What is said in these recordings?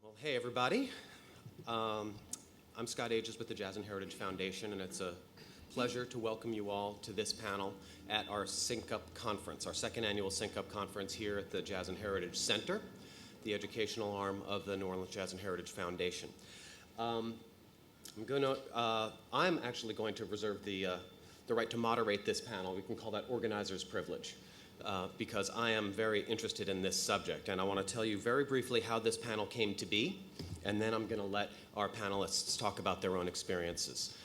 Well, hey everybody. I'm Scott Aegis with the Jazz and Heritage Foundation, and it's a pleasure to welcome you all to this panel at our Sync Up Conference, our second annual Sync Up Conference here at the Jazz and Heritage Center, the educational arm of the New Orleans Jazz and Heritage Foundation. I'm actually going to reserve the right to moderate this panel. We can call that organizer's privilege. Because I am very interested in this subject, and I want to tell you very briefly how this panel came to be, and then I'm going to let our panelists talk about their own experiences.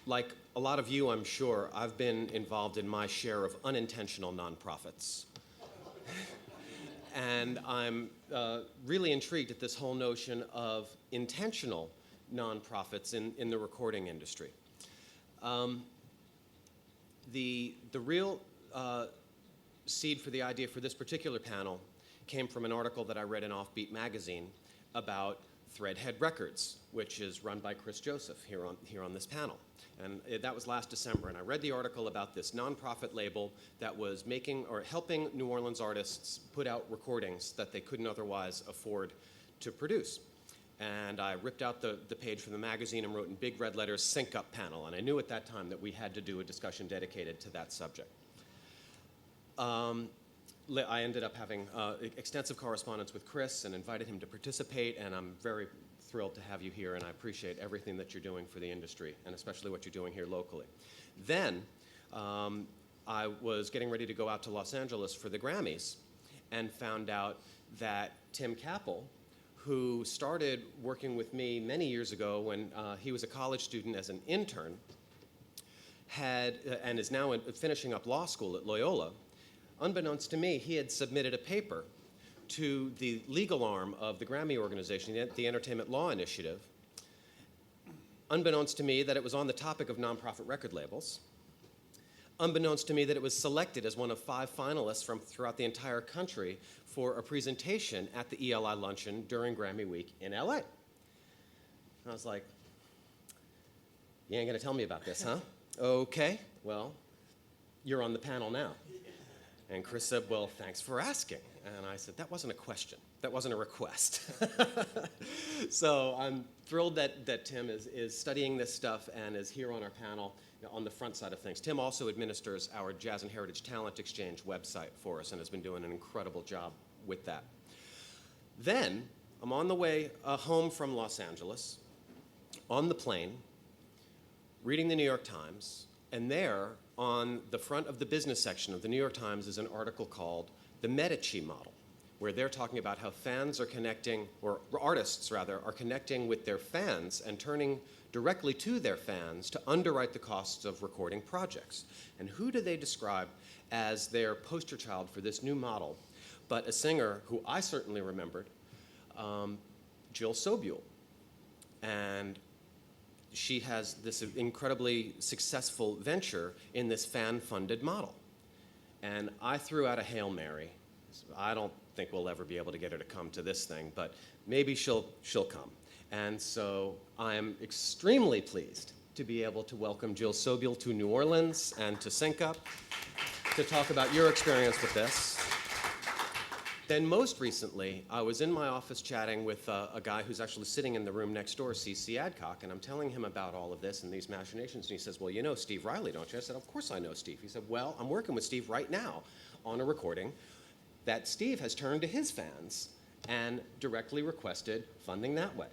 Like a lot of you, I'm sure, I've been involved in my share of unintentional nonprofits. And I'm really intrigued at this whole notion of intentional nonprofits in the recording industry. The real seed for the idea for this particular panel came from an article that I read in Offbeat magazine about Threadhead Records, which is run by Chris Joseph here on this panel. And that was last December, and I read the article about this nonprofit label that was making or helping New Orleans artists put out recordings that they couldn't otherwise afford to produce. And I ripped out the page from the magazine and wrote in big red letters, Sync Up Panel. And I knew at that time that we had to do a discussion dedicated to that subject. I ended up having extensive correspondence with Chris and invited him to participate. And I'm very thrilled to have you here. And I appreciate everything that you're doing for the industry, and especially what you're doing here locally. Then I was getting ready to go out to Los Angeles for the Grammys and found out that Tim Kappel, who started working with me many years ago when he was a college student as an intern, and is now finishing up law school at Loyola. Unbeknownst to me, he had submitted a paper to the legal arm of the Grammy organization, the Entertainment Law Initiative. Unbeknownst to me that it was on the topic of nonprofit record labels. Unbeknownst to me that it was selected as one of 5 finalists from throughout the entire country for a presentation at the ELI luncheon during Grammy Week in LA. And I was like, you ain't gonna tell me about this, huh? Okay, well, you're on the panel now. And Chris said, well, thanks for asking. And I said, that wasn't a question. That wasn't a request. So I'm thrilled that Tim is studying this stuff and is here on our panel on the front side of things. Tim also administers our Jazz and Heritage Talent Exchange website for us and has been doing an incredible job with that. Then I'm on the way home from Los Angeles, on the plane, reading the New York Times, and there on the front of the business section of the New York Times is an article called The Medici Model, where they're talking about how fans are connecting, or artists rather, are connecting with their fans and turning directly to their fans to underwrite the costs of recording projects. And who do they describe as their poster child for this new model but a singer who I certainly remembered, Jill Sobule. And she has this incredibly successful venture in this fan-funded model. And I threw out a Hail Mary. I don't think we'll ever be able to get her to come to this thing, but maybe she'll come. And so I am extremely pleased to be able to welcome Jill Sobule to New Orleans and to Sync Up to talk about your experience with this. Then most recently, I was in my office chatting with a guy who's actually sitting in the room next door, C.C. Adcock, and I'm telling him about all of this and these machinations, and he says, well, you know Steve Riley, don't you? I said, of course I know Steve. He said, well, I'm working with Steve right now on a recording that Steve has turned to his fans and directly requested funding that way.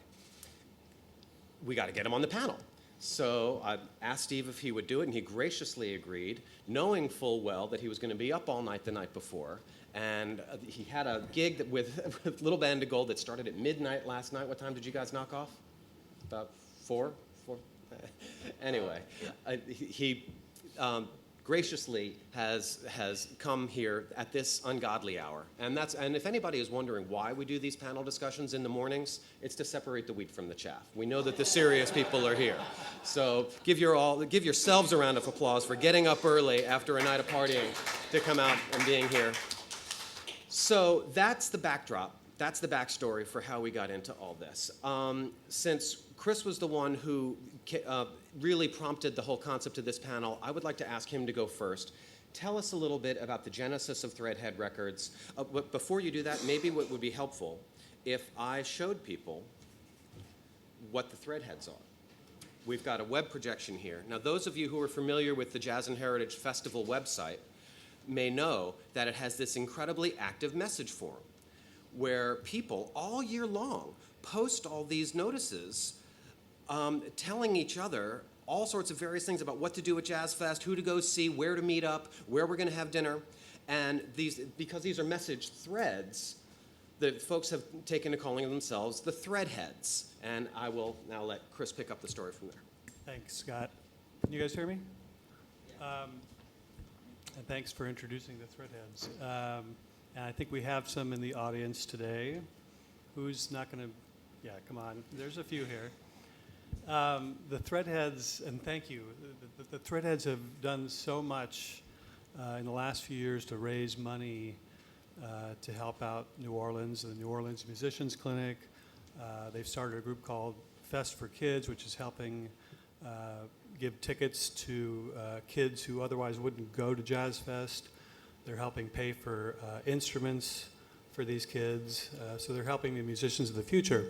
We got to get him on the panel. So I asked Steve if he would do it, and he graciously agreed, knowing full well that he was going to be up all night the night before. And he had a gig with Little Band of Gold that started at midnight last night. What time did you guys knock off? About 4? Anyway, he graciously has come here at this ungodly hour. And if anybody is wondering why we do these panel discussions in the mornings, it's to separate the wheat from the chaff. We know that the serious people are here. So give yourselves a round of applause for getting up early after a night of partying to come out and being here. So that's the backdrop. That's the backstory for how we got into all this. Since Chris was the one who really prompted the whole concept of this panel, I would like to ask him to go first. Tell us a little bit about the genesis of Threadhead Records. But before you do that, maybe what would be helpful if I showed people what the Threadheads are. We've got a web projection here. Now, those of you who are familiar with the Jazz and Heritage Festival website may know that it has this incredibly active message forum where people all year long post all these notices telling each other all sorts of various things about what to do at Jazz Fest, who to go see, where to meet up, where we're going to have dinner. And because these are message threads, the folks have taken to calling themselves the Threadheads. And I will now let Chris pick up the story from there. Thanks, Scott. Can you guys hear me? And thanks for introducing the Threadheads. And I think we have some in the audience today. Who's not going to? Yeah, come on. There's a few here. The Threadheads, and thank you. The Threadheads have done so much in the last few years to raise money to help out New Orleans, the New Orleans Musicians Clinic. They've started a group called Fest for Kids, which is helping give tickets to kids who otherwise wouldn't go to Jazz Fest. They're helping pay for instruments for these kids. So they're helping the musicians of the future.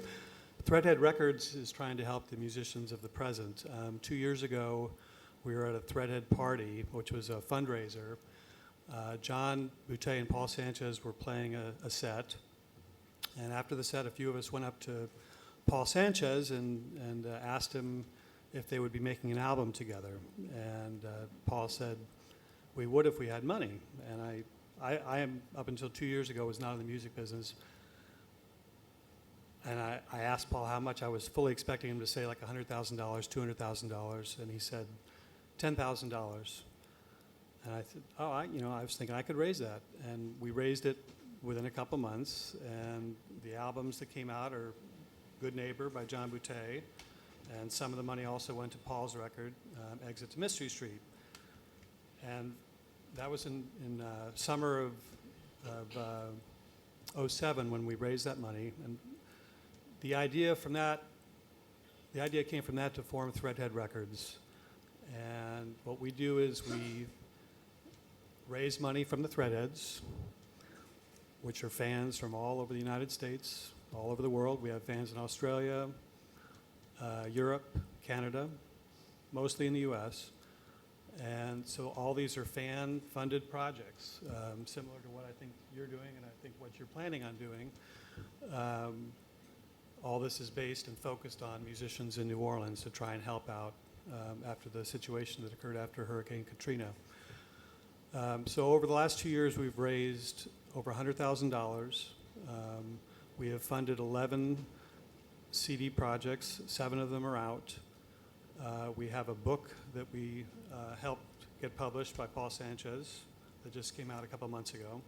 Threadhead Records is trying to help the musicians of the present. 2 years ago, we were at a Threadhead party, which was a fundraiser. John Boutte and Paul Sanchez were playing a set. And after the set, a few of us went up to Paul Sanchez and asked him if they would be making an album together. And Paul said, we would if we had money. And I am, up until 2 years ago, was not in the music business. And I asked Paul how much. I was fully expecting him to say like $100,000, $200,000, and he said $10,000. And I said, oh, I was thinking I could raise that. And we raised it within a couple months, and the albums that came out are Good Neighbor by John Boutte, and some of the money also went to Paul's record, Exit to Mystery Street. And that was in summer of 07 when we raised that money. And the idea came from that to form Threadhead Records. And what we do is we raise money from the Threadheads, which are fans from all over the United States, all over the world. We have fans in Australia, Europe, Canada, mostly in the US. And so all these are fan-funded projects, similar to what I think you're doing and I think what you're planning on doing. All this is based and focused on musicians in New Orleans to try and help out after the situation that occurred after Hurricane Katrina. So over the last 2 years, we've raised over $100,000. We have funded 11 CD projects. 7 of them are out. We have a book that we helped get published by Paul Sanchez that just came out a couple months ago.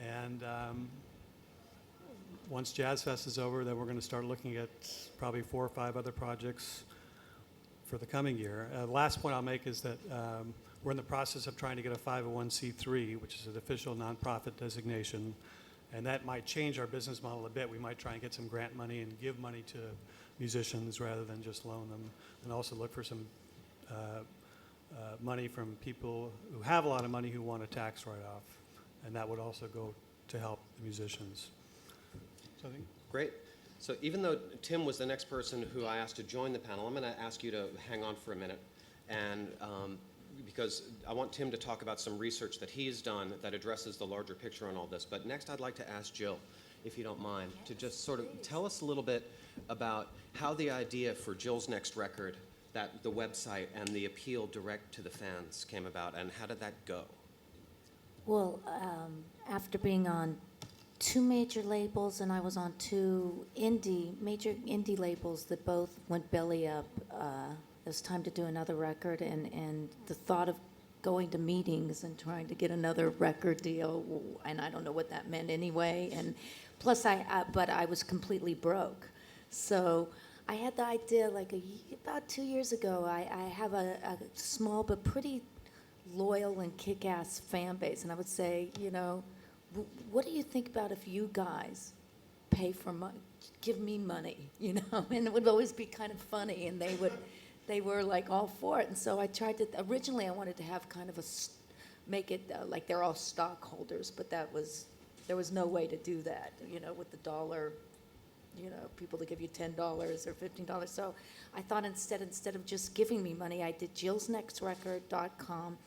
And once Jazz Fest is over, then we're going to start looking at probably 4 or 5 other projects for the coming year. The last point I'll make is that we're in the process of trying to get a 501c3, which is an official nonprofit designation, and that might change our business model a bit. We might try and get some grant money and give money to musicians rather than just loan them, and also look for some money from people who have a lot of money who want a tax write-off, and that would also go to help the musicians. So I think Great. So even though Tim was the next person who I asked to join the panel, I'm going to ask you to hang on for a minute, and because I want Tim to talk about some research that he's done that addresses the larger picture on all this. But next I'd like to ask Jill, if you don't mind, to just sort of tell us a little bit about how the idea for Jill's next record, that the website and the appeal direct to the fans came about, and how did that go? Well, after being on 2 major labels, and I was on 2 major indie labels that both went belly up, it was time to do another record, and the thought of going to meetings and trying to get another record deal, and I don't know what that meant anyway, and plus but I was completely broke. So I had the idea, like about 2 years ago, I have a small but pretty loyal and kick-ass fan base, and I would say, what do you think about if you guys pay for give me money, and it would always be kind of funny, and they were like all for it. And so I tried to, originally I wanted to have kind of make it like they're all stockholders, but that was there was no way to do that, with the dollar, people to give you $10 or $15. So I thought instead of just giving me money, I did jillsnextrecord.com,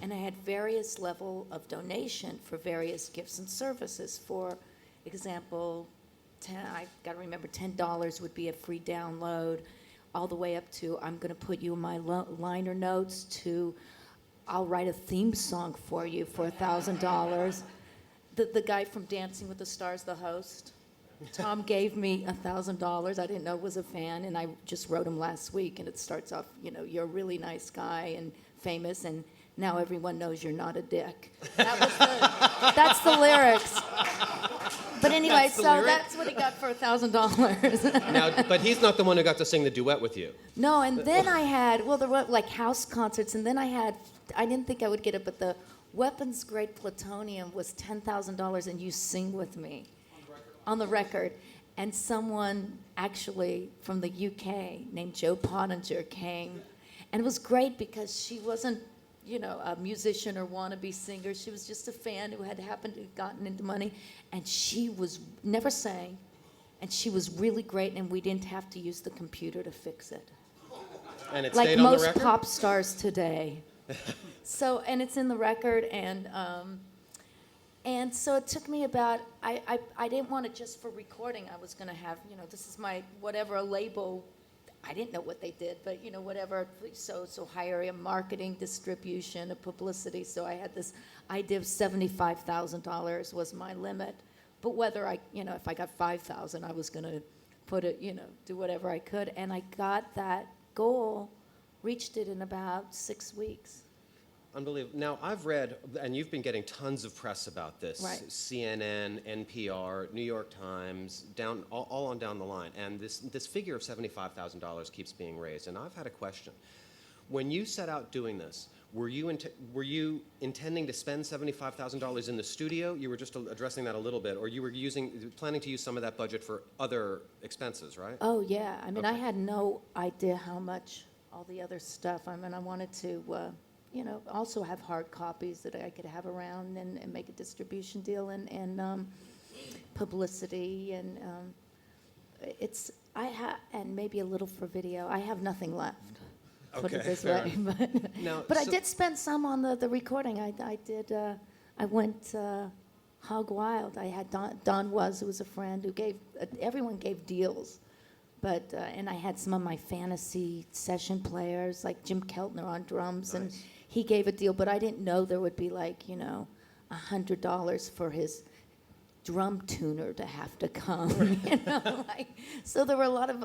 and I had various level of donation for various gifts and services. For example, I got to remember, $10 would be a free download, all the way up to, I'm going to put you in my liner notes, to I'll write a theme song for you for $1,000. The guy from Dancing with the Stars, the host, Tom gave me $1,000. I didn't know was a fan, and I just wrote him last week, and it starts off, you're a really nice guy and famous, and now everyone knows you're not a dick. That's the lyrics. But anyway, that's what he got for $1,000. Now, but he's not the one who got to sing the duet with you. No, and then I had, there were like house concerts, and then I didn't think I would get it, but the Weapons Grade Plutonium was $10,000, and You Sing With Me. On the record. And someone actually from the UK named Joe Pottinger came, and it was great because she wasn't, a musician or wannabe singer. She was just a fan who had happened to have gotten into money, and she was never sang, and she was really great, and we didn't have to use the computer to fix it. And it Like stayed on the most record? pop stars today. So, and it's in the record, and so it took me about, I didn't want it just for recording. I was going to have, this is my, whatever, a label. I didn't know what they did, but, whatever. So hire a marketing, distribution, a publicity. So I had this idea of $75,000 was my limit. But whether if I got 5,000, I was going to put it, do whatever I could. And I got that goal, reached it in about 6 weeks. Unbelievable. Now, I've read, and you've been getting tons of press about this, Right. CNN, NPR, New York Times, all on down the line, and this figure of $75,000 keeps being raised, and I've had a question. When you set out doing this, were you intending to spend $75,000 in the studio? You were just addressing that a little bit, or you were planning to use some of that budget for other expenses, right? Oh, yeah. I mean, Okay. I had no idea how much all the other stuff. I mean, I wanted to, also have hard copies that I could have around and make a distribution deal and publicity and and maybe a little for video. I have nothing left. Put it Okay, this fair way. Now, But I so- did spend some on the recording. I went hog wild. I had Don who was a friend who gave, everyone gave deals. But, and I had some of my fantasy session players, like Jim Keltner on drums, and Nice. he gave a deal, but I didn't know there would be like, $100 for his drum tuner to have to come, so there were a lot of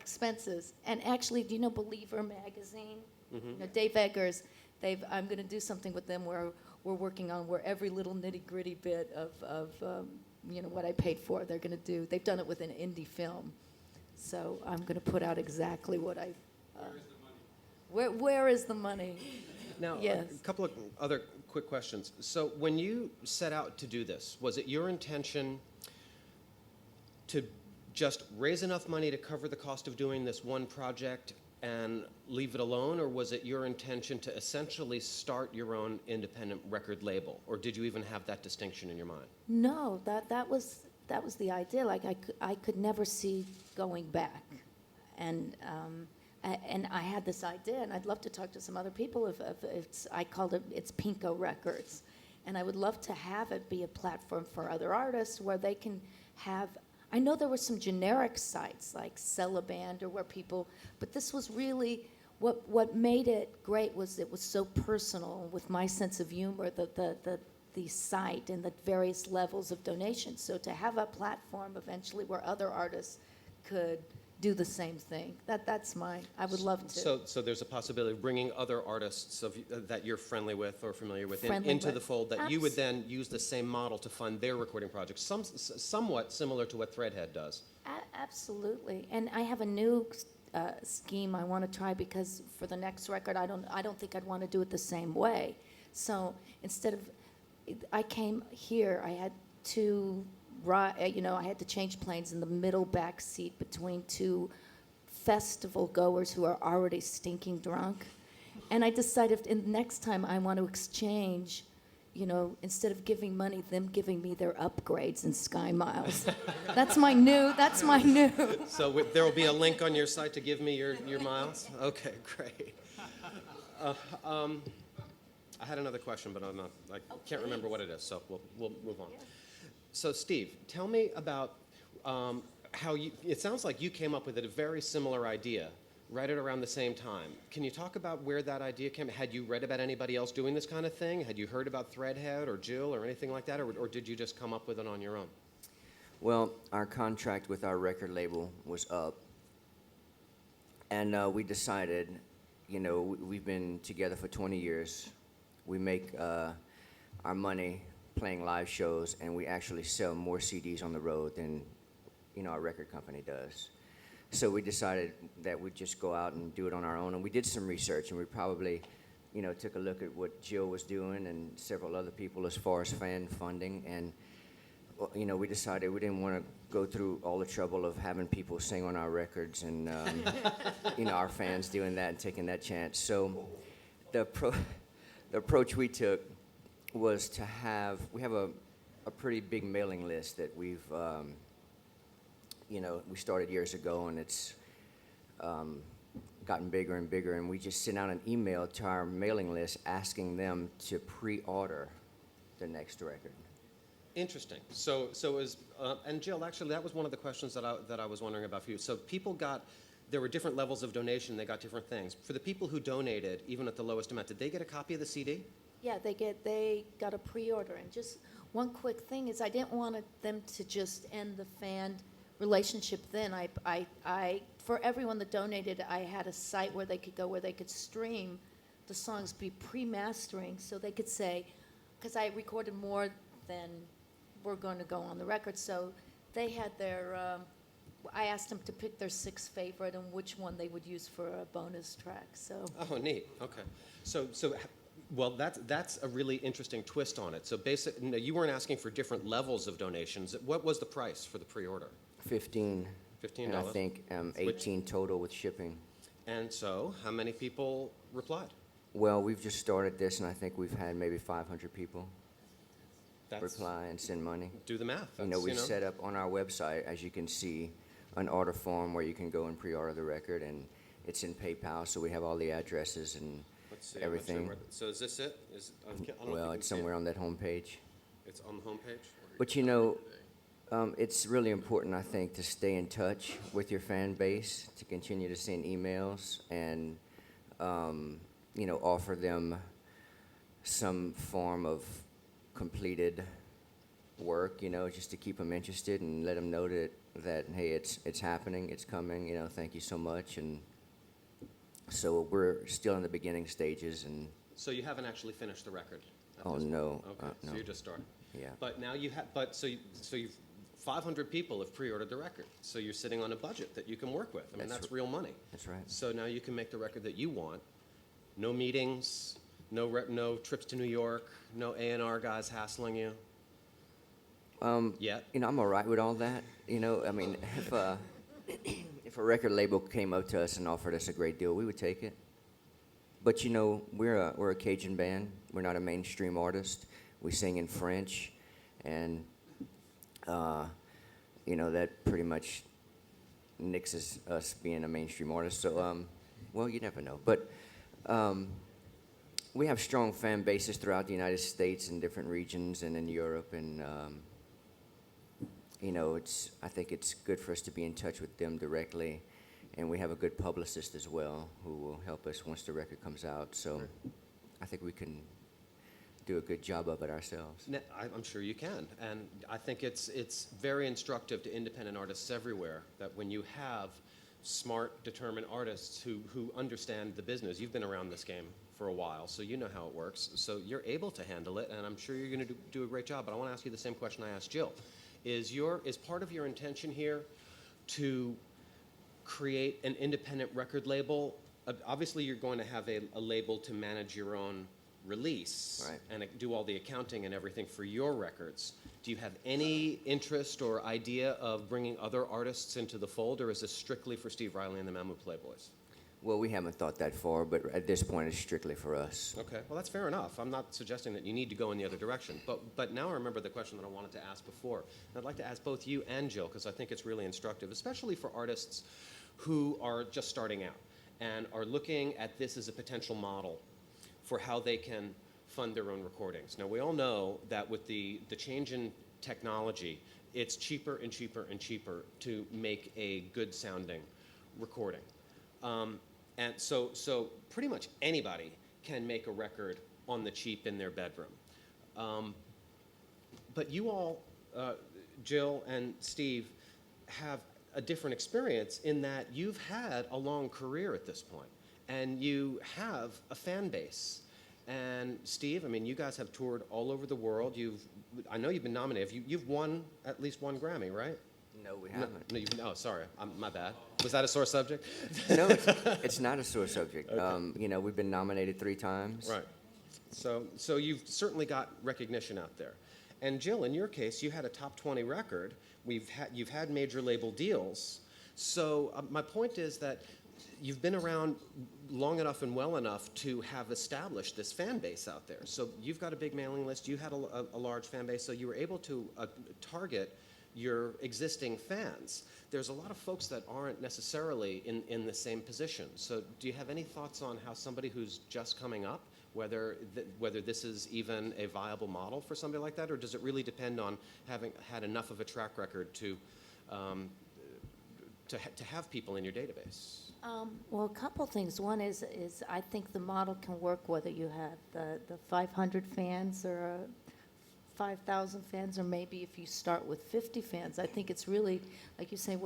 expenses. And actually, do you know Believer magazine? Mm-hmm. Dave Eggers, I'm going to do something with them where we're working on where every little nitty-gritty bit of what I paid for, they're going to do. They've done it with an indie film. So I'm going to put out exactly what I. Where is the money? Now, Yes. a couple of other quick questions. So when you set out to do this, was it your intention to just raise enough money to cover the cost of doing this one project and leave it alone, or was it your intention to essentially start your own independent record label, or did you even have that distinction in your mind? No, that was the idea. Like I could never see going back, and I had this idea, and I'd love to talk to some other people. If I called it's Pinko Records, and I would love to have it be a platform for other artists where they can have. I know there were some generic sites like Celeband or where people, but this was really what made it great was it was so personal with my sense of humor, the site and the various levels of donations. So to have a platform eventually where other artists could do the same thing, I would love to. So there's a possibility of bringing other artists that you're friendly with or familiar with Friendly into with. the fold, that you would then use the same model to fund their recording projects, somewhat similar to what Threadhead does. Absolutely, and I have a new scheme I want to try because for the next record, I don't think I'd want to do it the same way. So instead of, I came here, I had I had to change planes in the middle back seat between two festival goers who are already stinking drunk. And I decided next time I want to exchange, you know, instead of giving money, them giving me their upgrades and Sky Miles. That's my new. So there will be a link on your site to give me your miles? Okay, great. I had another question, but I can't remember what it is, so we'll move on. So Steve, tell me about how it sounds like you came up with a very similar idea right at around the same time. Can you talk about where that idea came? Had you read about anybody else doing this kind of thing? Had you heard about Threadhead or Jill or anything like that, or did you just come up with it on your own? Well, our contract with our record label was up, and we decided, you know, we've been together for 20 years. We make our money playing live shows, and we actually sell more CDs on the road than, you know, our record company does. So we decided that we'd just go out and do it on our own, and we did some research, and we probably, you know, took a look at what Jill was doing and several other people as far as fan funding, and, you know, we decided we didn't want to go through all the trouble of having people sing on our records and, you know, our fans doing that and taking that chance. So the approach we took was to we have a pretty big mailing list that we've, you know, we started years ago, and it's gotten bigger and bigger, and we just sent out an email to our mailing list asking them to pre-order the next record. Interesting. So and Jill, actually, that was one of the questions that I was wondering about for you. So there were different levels of donation. They got different things. For the people who donated, even at the lowest amount, did they get a copy of the CD? Yeah, they got a pre-order. And just one quick thing is I didn't want them to just end the fan relationship then. I for everyone that donated, I had a site where they could go where they could stream the songs, be pre-mastering, so they could say, because I recorded more than we're going to go on the record, so they had their, I asked them to pick their 6 favorite and which one they would use for a bonus track, so. Oh, neat. Okay. Well, that's a really interesting twist on it. So basically, you weren't asking for different levels of donations. What was the price for the pre-order? $15. $15. And I think 18 total with shipping. And so, how many people replied? Well, we've just started this, and I think we've had maybe 500 people reply and send money. Do the math. You know, we set up on our website, as you can see, an order form where you can go and pre-order the record, and it's in PayPal, so we have all the addresses and everything. So is this it? Well, it's somewhere on that homepage. It's on the homepage? But you know, it's really important, I think, to stay in touch with your fan base, to continue to send emails and, you know, offer them some form of completed work, you know, just to keep them interested and let them know that hey, it's happening, it's coming, you know, thank you so much. And so we're still in the beginning stages. And so you haven't actually finished the record? Oh, no. Okay, no. so you're just starting. Yeah. But now you have, you've 500 people have pre-ordered the record, so you're sitting on a budget that you can work with. I mean, that's real money. That's right. So now you can make the record that you want. No meetings, no trips to New York, no A&R guys hassling you. Yet. You know, I'm all right with all that. You know, I mean, if a record label came up to us and offered us a great deal, we would take it. But you know, we're a Cajun band. We're not a mainstream artist. We sing in French, and you know, that pretty much nixes us being a mainstream artist. So, well, you never know. But we have strong fan bases throughout the United States in different regions and in Europe, and you know, I think it's good for us to be in touch with them directly, and we have a good publicist as well who will help us once the record comes out. So I think we can do a good job of it ourselves. I'm sure you can, and I think it's very instructive to independent artists everywhere that when you have smart, determined artists who understand the business, you've been around this game for a while, so you know how it works, so you're able to handle it, and I'm sure you're going to do a great job. But I want to ask you the same question I asked Jill. Is part of your intention here to create an independent record label? Obviously, you're going to have a label to manage your own release, right, and do all the accounting and everything for your records. Do you have any interest or idea of bringing other artists into the fold, or is this strictly for Steve Riley and the Mammoth Playboys? Well, we haven't thought that far, but at this point, it's strictly for us. Okay, well, that's fair enough. I'm not suggesting that you need to go in the other direction. But now I remember the question that I wanted to ask before. And I'd like to ask both you and Jill, because I think it's really instructive, especially for artists who are just starting out and are looking at this as a potential model for how they can fund their own recordings. Now, we all know that with the change in technology, it's cheaper and cheaper and cheaper to make a good sounding recording. And so pretty much anybody can make a record on the cheap in their bedroom. But you all, Jill and Steve, have a different experience in that you've had a long career at this point, and you have a fan base. And Steve, I mean, you guys have toured all over the world. I know you've been nominated. You've won at least one Grammy, right? No, we haven't. No, sorry, my bad. Was that a sore subject? No, it's not a sore subject. Okay. We've been nominated 3 times. Right. So you've certainly got recognition out there. And Jill, in your case, you had a top 20 record. You've had major label deals. So my point is that you've been around long enough and well enough to have established this fan base out there. So you've got a big mailing list. You had a large fan base, so you were able to target your existing fans. There's a lot of folks that aren't necessarily in the same position. So do you have any thoughts on how somebody who's just coming up, whether this is even a viable model for somebody like that, or does it really depend on having had enough of a track record to have people in your database? Well, a couple things. One is I think the model can work whether you have the 500 fans or 5,000 fans, or maybe if you start with 50 fans. I think it's really, like you say,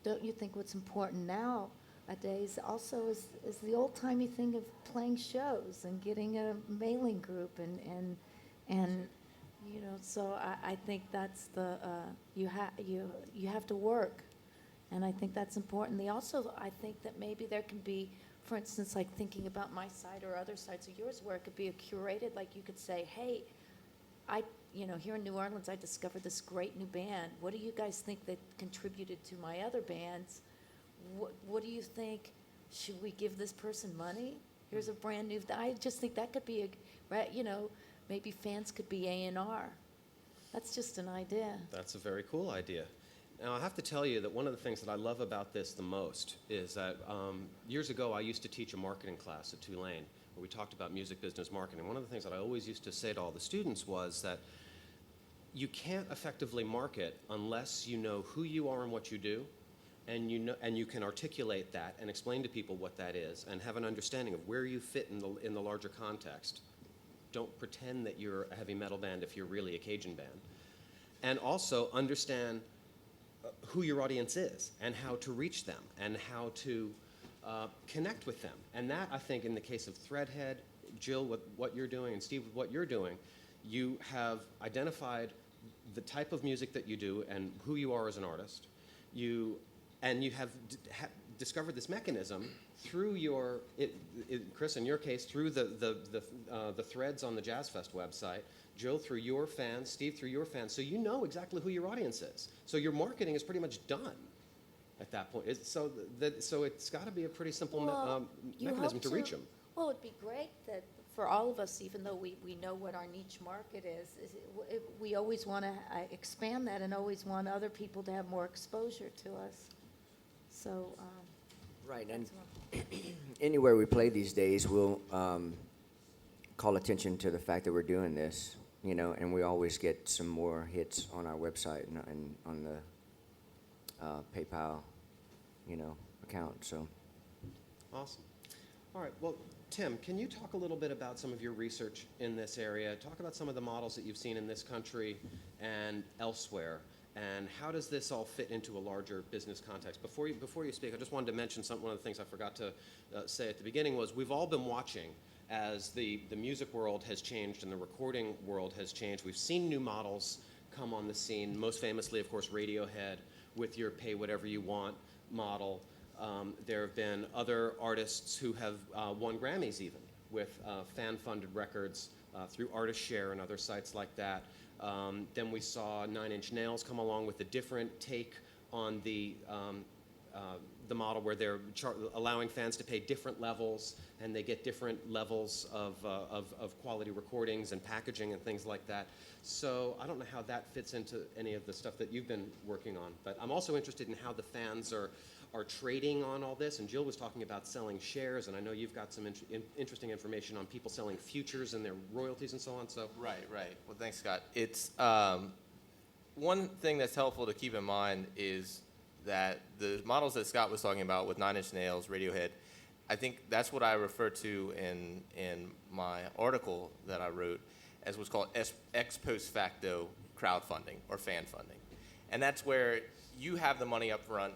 don't you think what's important nowadays also is the old-timey thing of playing shows and getting a mailing group and so I think that's you have to work. And I think that's important. I think that maybe there can be, for instance, like thinking about my site or other sites of yours, where it could be a curated, like you could say, hey, here in New Orleans, I discovered this great new band. What do you guys think that contributed to my other bands? What do you think? Should we give this person money? Here's a brand new, I just think that could be maybe fans could be A&R. That's just an idea. That's a very cool idea. Now, I have to tell you that one of the things that I love about this the most is that years ago I used to teach a marketing class at Tulane where we talked about music business marketing. One of the things that I always used to say to all the students was that you can't effectively market unless you know who you are and what you do, and you can articulate that and explain to people what that is and have an understanding of where you fit in the larger context. Don't pretend that you're a heavy metal band if you're really a Cajun band. And also understand who your audience is and how to reach them and how to connect with them. And that, I think, in the case of Threadhead, Jill, with what you're doing, and Steve, with what you're doing, you have identified the type of music that you do and who you are as an artist. You have discovered this mechanism through Chris, in your case, through the threads on the Jazz Fest website, Jill through your fans, Steve through your fans, so you know exactly who your audience is. So your marketing is pretty much done at that point. So it's got to be a pretty simple mechanism to reach them. Well, it'd be great that for all of us, even though we know what our niche market is we always want to expand that and always want other people to have more exposure to us. So, Right, and anywhere we play these days, we'll call attention to the fact that we're doing this, and we always get some more hits on our website and on the PayPal, account. So. Awesome. All right. Well, Tim, can you talk a little bit about some of your research in this area? Talk about some of the models that you've seen in this country and elsewhere, and how does this all fit into a larger business context? Before you speak, I just wanted to mention one of the things I forgot to say at the beginning was we've all been watching as the music world has changed and the recording world has changed. We've seen new models come on the scene, most famously, of course, Radiohead with your pay whatever you want model. There have been other artists who have won Grammys even with fan-funded records through Artist Share and other sites like that. Then we saw 9 Inch Nails come along with a different take on the the model where they're allowing fans to pay different levels, and they get different levels of quality recordings and packaging and things like that. So I don't know how that fits into any of the stuff that you've been working on, but I'm also interested in how the fans are trading on all this. And Jill was talking about selling shares, and I know you've got some interesting information on people selling futures and their royalties and so on. So Right. Well, thanks, Scott. It's one thing that's helpful to keep in mind is that the models that Scott was talking about with Nine Inch Nails, Radiohead, I think that's what I refer to in my article that I wrote as what's called ex post facto crowdfunding or fan funding. And that's where you have the money up front,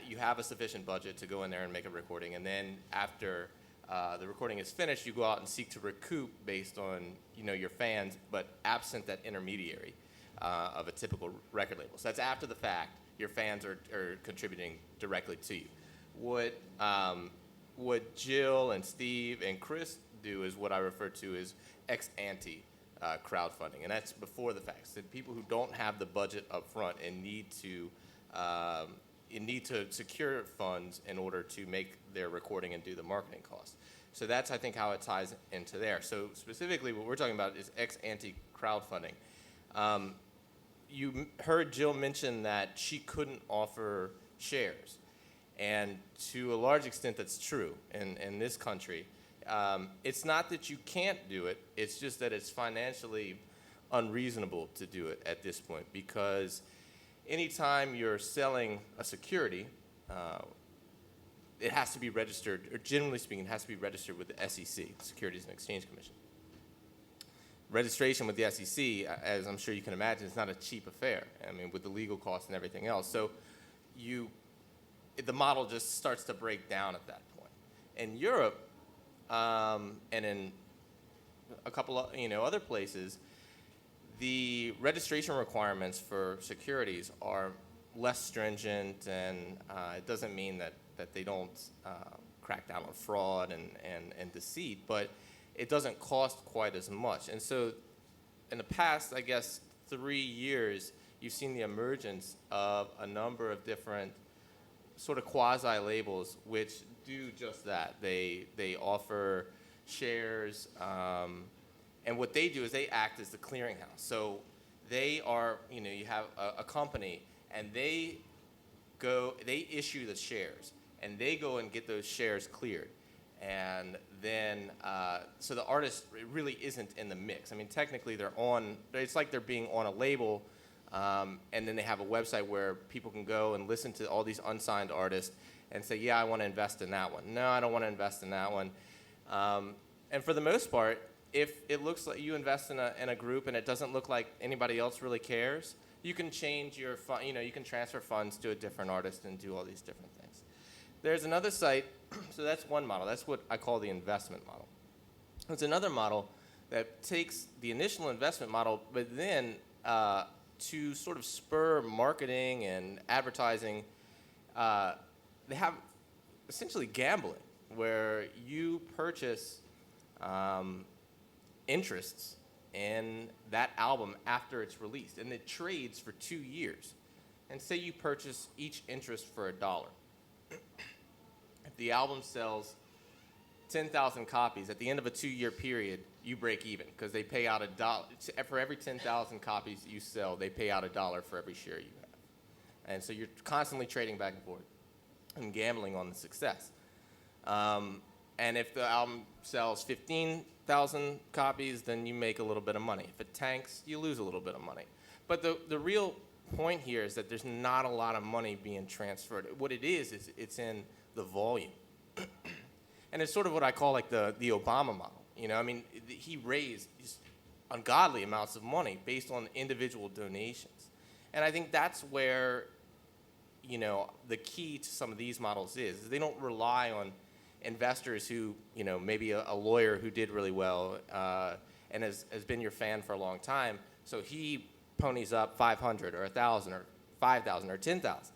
you have a sufficient budget to go in there and make a recording, and then after the recording is finished, you go out and seek to recoup based on your fans, but absent that intermediary of a typical record label. So that's after the fact. Your fans are contributing directly to you. What Jill and Steve and Chris do is what I refer to as ex ante crowdfunding, and that's before the fact. So people who don't have the budget up front and need to secure funds in order to make their recording and do the marketing costs. So that's, I think, how it ties into there. So specifically what we're talking about is ex ante crowdfunding. You heard Jill mention that she couldn't offer shares. And to a large extent, that's true in this country. It's not that you can't do it, it's just that it's financially unreasonable to do it at this point, because anytime you're selling a security, it has to be registered, or generally speaking, it has to be registered with the SEC, the Securities and Exchange Commission. Registration with the SEC, as I'm sure you can imagine, is not a cheap affair. I mean, with the legal costs and everything else. So the model just starts to break down at that point. In Europe, and in a couple of other places, the registration requirements for securities are less stringent, and it doesn't mean that they don't crack down on fraud and deceit, but it doesn't cost quite as much. And so in the past, I guess, 3 years, you've seen the emergence of a number of different sort of quasi-labels which do just that. They offer shares, and what they do is they act as the clearinghouse. So they are, you have a company, and they issue the shares, and they go and get those shares cleared. And then, so the artist really isn't in the mix. I mean, technically it's like they're being on a label, and then they have a website where people can go and listen to all these unsigned artists and say, yeah, I want to invest in that one. No, I don't want to invest in that one. And for the most part, if it looks like you invest in a group and it doesn't look like anybody else really cares, you can change your you can transfer funds to a different artist and do all these different things. There's another site, so that's one model. That's what I call the investment model. There's another model that takes the initial investment model, but then to sort of spur marketing and advertising, they have essentially gambling, where you purchase interests in that album after it's released, and it trades for 2 years. And say you purchase each interest for $1. If the album sells 10,000 copies, at the end of a 2-year period, you break even, because they pay out $1 for every 10,000 copies you sell. They pay out $1 for every share you have, and so you're constantly trading back and forth and gambling on the success. And if the album sells 15,000 copies, then you make a little bit of money. If it tanks, you lose a little bit of money. But the real point here is that there's not a lot of money being transferred. What it is it's in the volume. And it's sort of what I call like the Obama model. I mean, he raised just ungodly amounts of money based on individual donations. And I think that's where, the key to some of these models is they don't rely on investors who, maybe a lawyer who did really well and has been your fan for a long time. So he ponies up 500 or 1,000 or 5,000 or 10,000.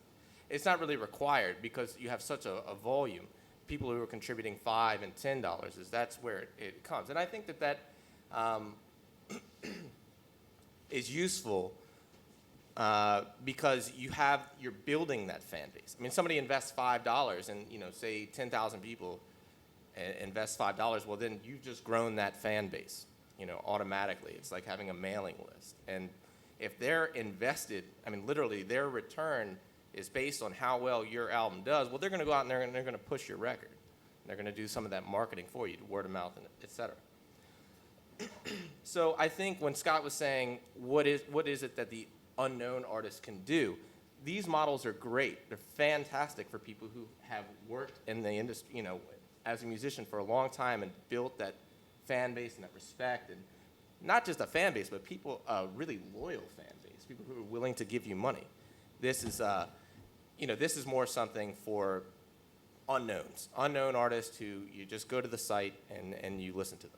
It's not really required, because you have such a volume. People who are contributing $5 and $10, that's where it comes. And I think that is useful because you're building that fan base. I mean, somebody invests $5 and, say 10,000 people invest $5, well, then you've just grown that fan base, automatically. It's like having a mailing list. And if they're invested, I mean, literally their return is based on how well your album does, well, they're going to go out and they're going to push your record. They're going to do some of that marketing for you, word of mouth, and et cetera. So I think when Scott was saying, what is it that the unknown artist can do, these models are great. They're fantastic for people who have worked in the industry, as a musician for a long time and built that fan base and that respect, and not just a fan base, but people, a really loyal fan base, people who are willing to give you money. This is, this is more something for unknown artists who you just go to the site and you listen to them.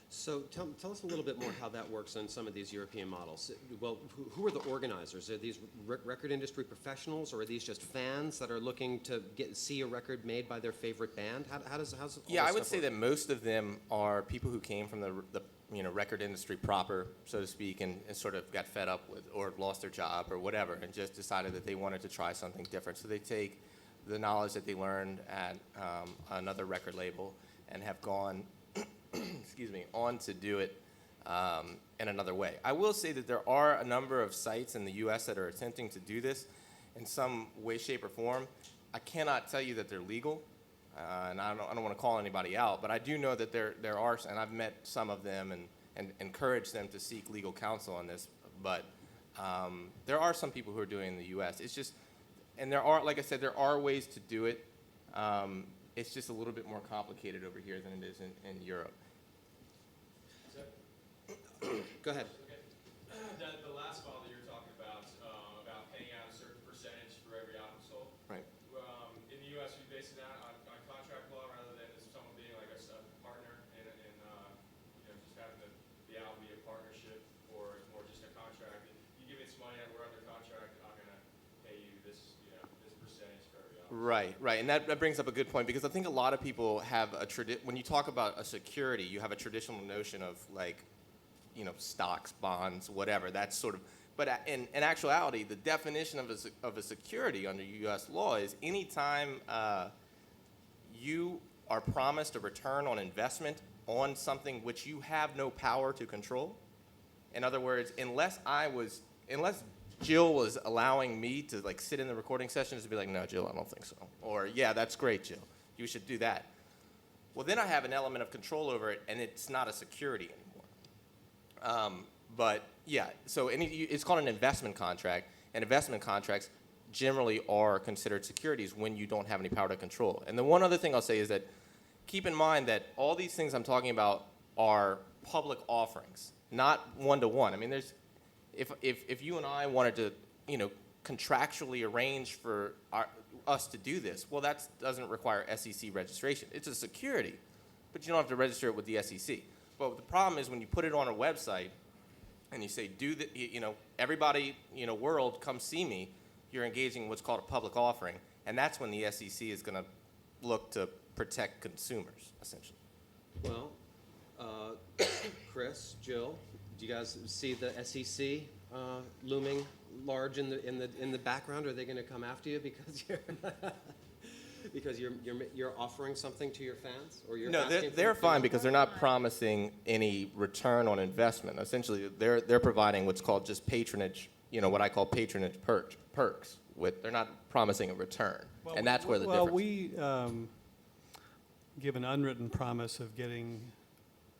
So tell us a little bit more how that works on some of these European models. Well, who are the organizers? Are these record industry professionals, or are these just fans that are looking to see a record made by their favorite band? How's all Yeah, this I would stuff say work? that most of them are people who came from the record industry proper, so to speak, and sort of got fed up with or lost their job or whatever, and just decided that they wanted to try something different. So they take the knowledge that they learned at another record label and have gone on to do it in another way. I will say that there are a number of sites in the U.S. that are attempting to do this in some way, shape, or form. I cannot tell you that they're legal, and I don't want to call anybody out, but I do know that there are, and I've met some of them and encouraged them to seek legal counsel on this. But there are some people who are doing it in the U.S. It's just, and there are, like I said, there are ways to do it. It's just a little bit more complicated over here than it is in Europe. Go ahead. The last file that you're talking about paying out a certain percentage for every album sold. Right. In the U.S., we base it on contract law rather than as someone being like a partner and just having the album be a partnership, or it's more just a contract. You give me this money, we're under contract, I'm going to pay you this percentage for every album. Right, and that brings up a good point, because I think a lot of people have when you talk about a security, you have a traditional notion of like, stocks, bonds, whatever. That's sort of, but in actuality, the definition of a security under U.S. law is any time you are promised a return on investment on something which you have no power to control. In other words, unless Jill was allowing me to like sit in the recording sessions and be like, no, Jill, I don't think so. Or, yeah, that's great, Jill. You should do that. Well, then I have an element of control over it, and it's not a security anymore. But, yeah, so it's called an investment contract, and investment contracts generally are considered securities when you don't have any power to control. And the one other thing I'll say is that keep in mind that all these things I'm talking about are public offerings, not one-to-one. I mean, if you and I wanted to, contractually arrange for us to do this, well, that doesn't require SEC registration. It's a security, but you don't have to register it with the SEC. But the problem is when you put it on a website and you say, everybody, world, come see me, you're engaging in what's called a public offering, and that's when the SEC is going to look to protect consumers, essentially. Well, Chris, Jill, do you guys see the SEC looming large in the background? Are they going to come after you because you're offering something to your fans, or you're No, asking for they're fine because they're not promising any return on investment. Essentially, they're providing what's called just patronage, what I call patronage perks. They're not promising a return, and that's where the difference. Well, we give an unwritten promise of getting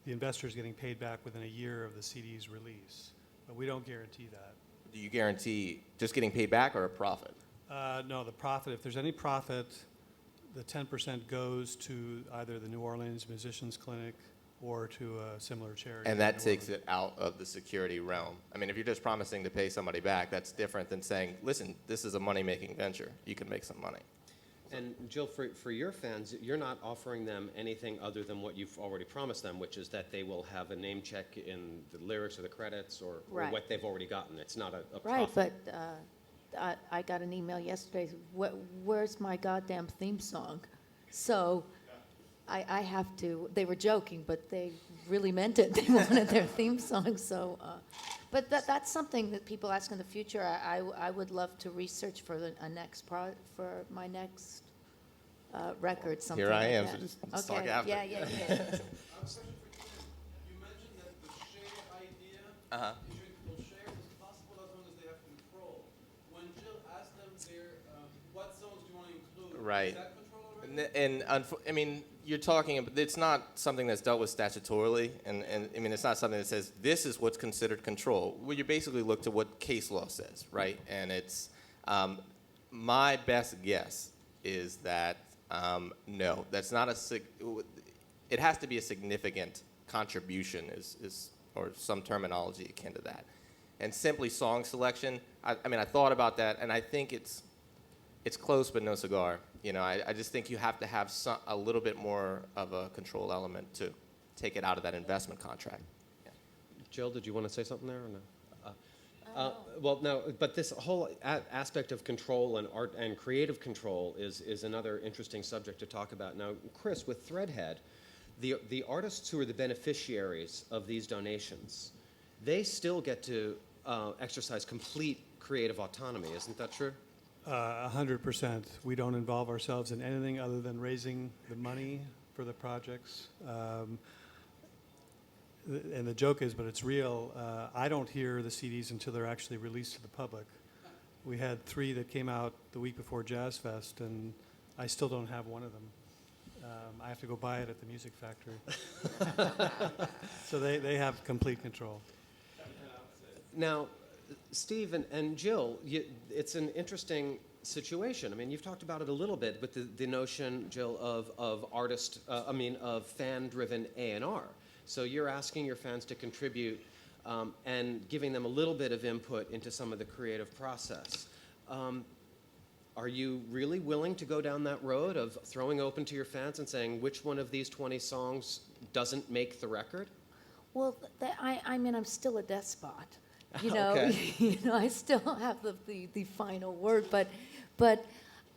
the investors getting paid back within a year of the CD's release, but we don't guarantee that. Do you guarantee just getting paid back or a profit? No, the profit, if there's any profit, the 10% goes to either the New Orleans Musicians Clinic or to a similar charity. And that takes it out of the security realm. I mean, if you're just promising to pay somebody back, that's different than saying, listen, this is a money-making venture. You can make some money. And Jill, for your fans, you're not offering them anything other than what you've already promised them, which is that they will have a name check in the lyrics or the credits or Right. what they've already gotten. It's not a Right, profit. but I got an email yesterday, where's my goddamn theme song? So I have to, they were joking, but they really meant it. They wanted their theme song, so. But that's something that people ask in the future. I would love to research for for my next record, something Here I like am, that. so just talk Okay, after. yeah. You mentioned that the share idea, Uh-huh. people share is possible as long as they have control. When Jill asked them what songs do you want to include, Right. is that control already? I mean, you're talking about, it's not something that's dealt with statutorily, and I mean, it's not something that says this is what's considered control. Well, you basically look to what case law says, right? And it's, my best guess is that, no, that's not it has to be a significant contribution or some terminology akin to that. And simply song selection, I mean, I thought about that, and I think it's close but no cigar. You know, I just think you have to have a little bit more of a control element to take it out of that investment contract. Jill, did you want to say something there or no? Well, no, but this whole aspect of control and art and creative control is another interesting subject to talk about. Now, Chris, with Threadhead, the artists who are the beneficiaries of these donations, they still get to exercise complete creative autonomy. Isn't that true? 100%. We don't involve ourselves in anything other than raising the money for the projects. And the joke is, but it's real, I don't hear the CDs until they're actually released to the public. We had 3 that came out the week before Jazz Fest, and I still don't have one of them. I have to go buy it at the Music Factory. So they have complete control. Now, Steve and Jill, it's an interesting situation. I mean, you've talked about it a little bit with the notion, Jill, of fan-driven A&R. So you're asking your fans to contribute and giving them a little bit of input into some of the creative process. Are you really willing to go down that road of throwing open to your fans and saying which one of these 20 songs doesn't make the record? Well, I mean, I'm still a despot. You know, Okay. I still have the final word, but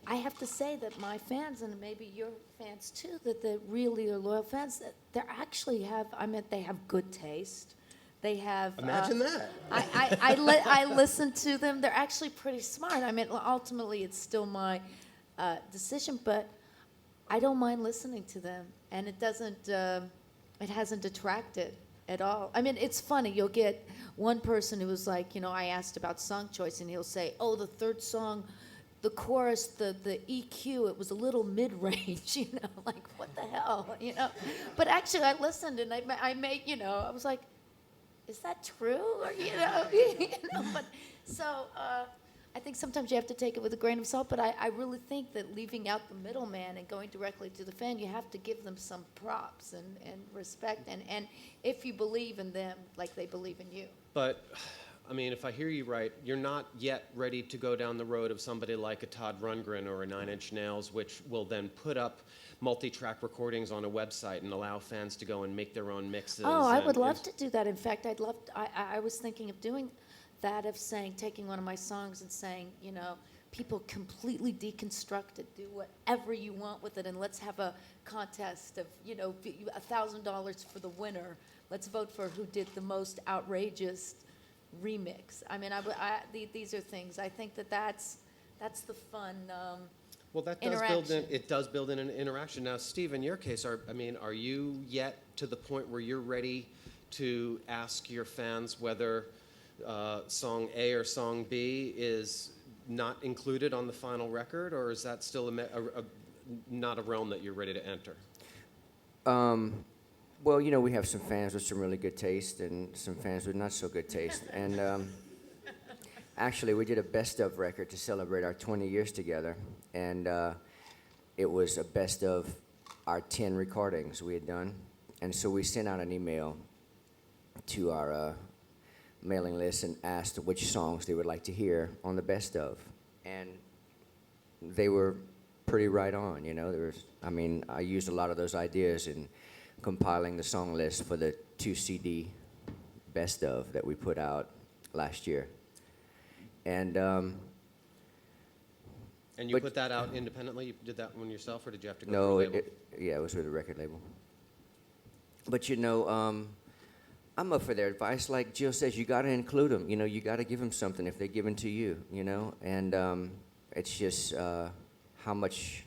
I have to say that my fans, and maybe your fans too, that they really are loyal fans, that they actually they have good taste. They have. Imagine that. I listen to them. They're actually pretty smart. I mean, ultimately, it's still my decision, but I don't mind listening to them, and it hasn't detracted at all. I mean, it's funny. You'll get one person who was like, I asked about song choice, and he'll say, "Oh, the third song, the chorus, the EQ, it was a little mid-range," like, what the hell, But actually, I listened, and I made, I was like, is that true? Or, but so I think sometimes you have to take it with a grain of salt, but I really think that leaving out the middleman and going directly to the fan, you have to give them some props and respect, and if you believe in them like they believe in you. But, I mean, if I hear you right, you're not yet ready to go down the road of somebody like a Todd Rundgren or a Nine Inch Nails, which will then put up multi-track recordings on a website and allow fans to go and make their own mixes. Oh, I would love to do that. In fact, I was thinking of doing that, of taking one of my songs and saying, people completely deconstruct it, do whatever you want with it, and let's have a contest of, $1,000 for the winner. Let's vote for who did the most outrageous remix. I mean, these are things. I think that's the fun. Well, that does build in an interaction. Now, Steve, in your case, are you yet to the point where you're ready to ask your fans whether song A or song B is not included on the final record, or is that still not a realm that you're ready to enter? Well, we have some fans with some really good taste and some fans with not so good taste. And actually, we did a best of record to celebrate our 20 years together. And it was a best of our 10 recordings we had done. And so we sent out an email to our mailing list and asked which songs they would like to hear on the best of. And they were pretty right on, I used a lot of those ideas in compiling the song list for the 2 CD best of that we put out last year. And you put that out independently? You did that one yourself, or did you have to go no, through a label? it was with a record label. But I'm up for their advice. Like Jill says, you got to include them. You got to give them something if they're giving to you. And it's just how much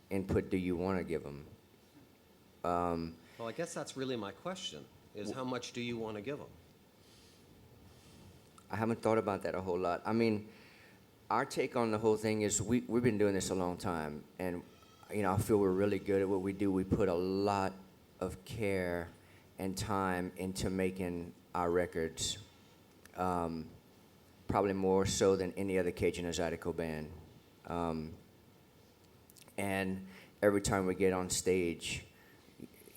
input do you want to give them? Well, I guess that's really my question, is how much do you want to give them? I haven't thought about that a whole lot. I mean, our take on the whole thing is we've been doing this a long time, and I feel we're really good at what we do. We put a lot of care and time into making our records, probably more so than any other Cajun or Zydeco band. And every time we get on stage,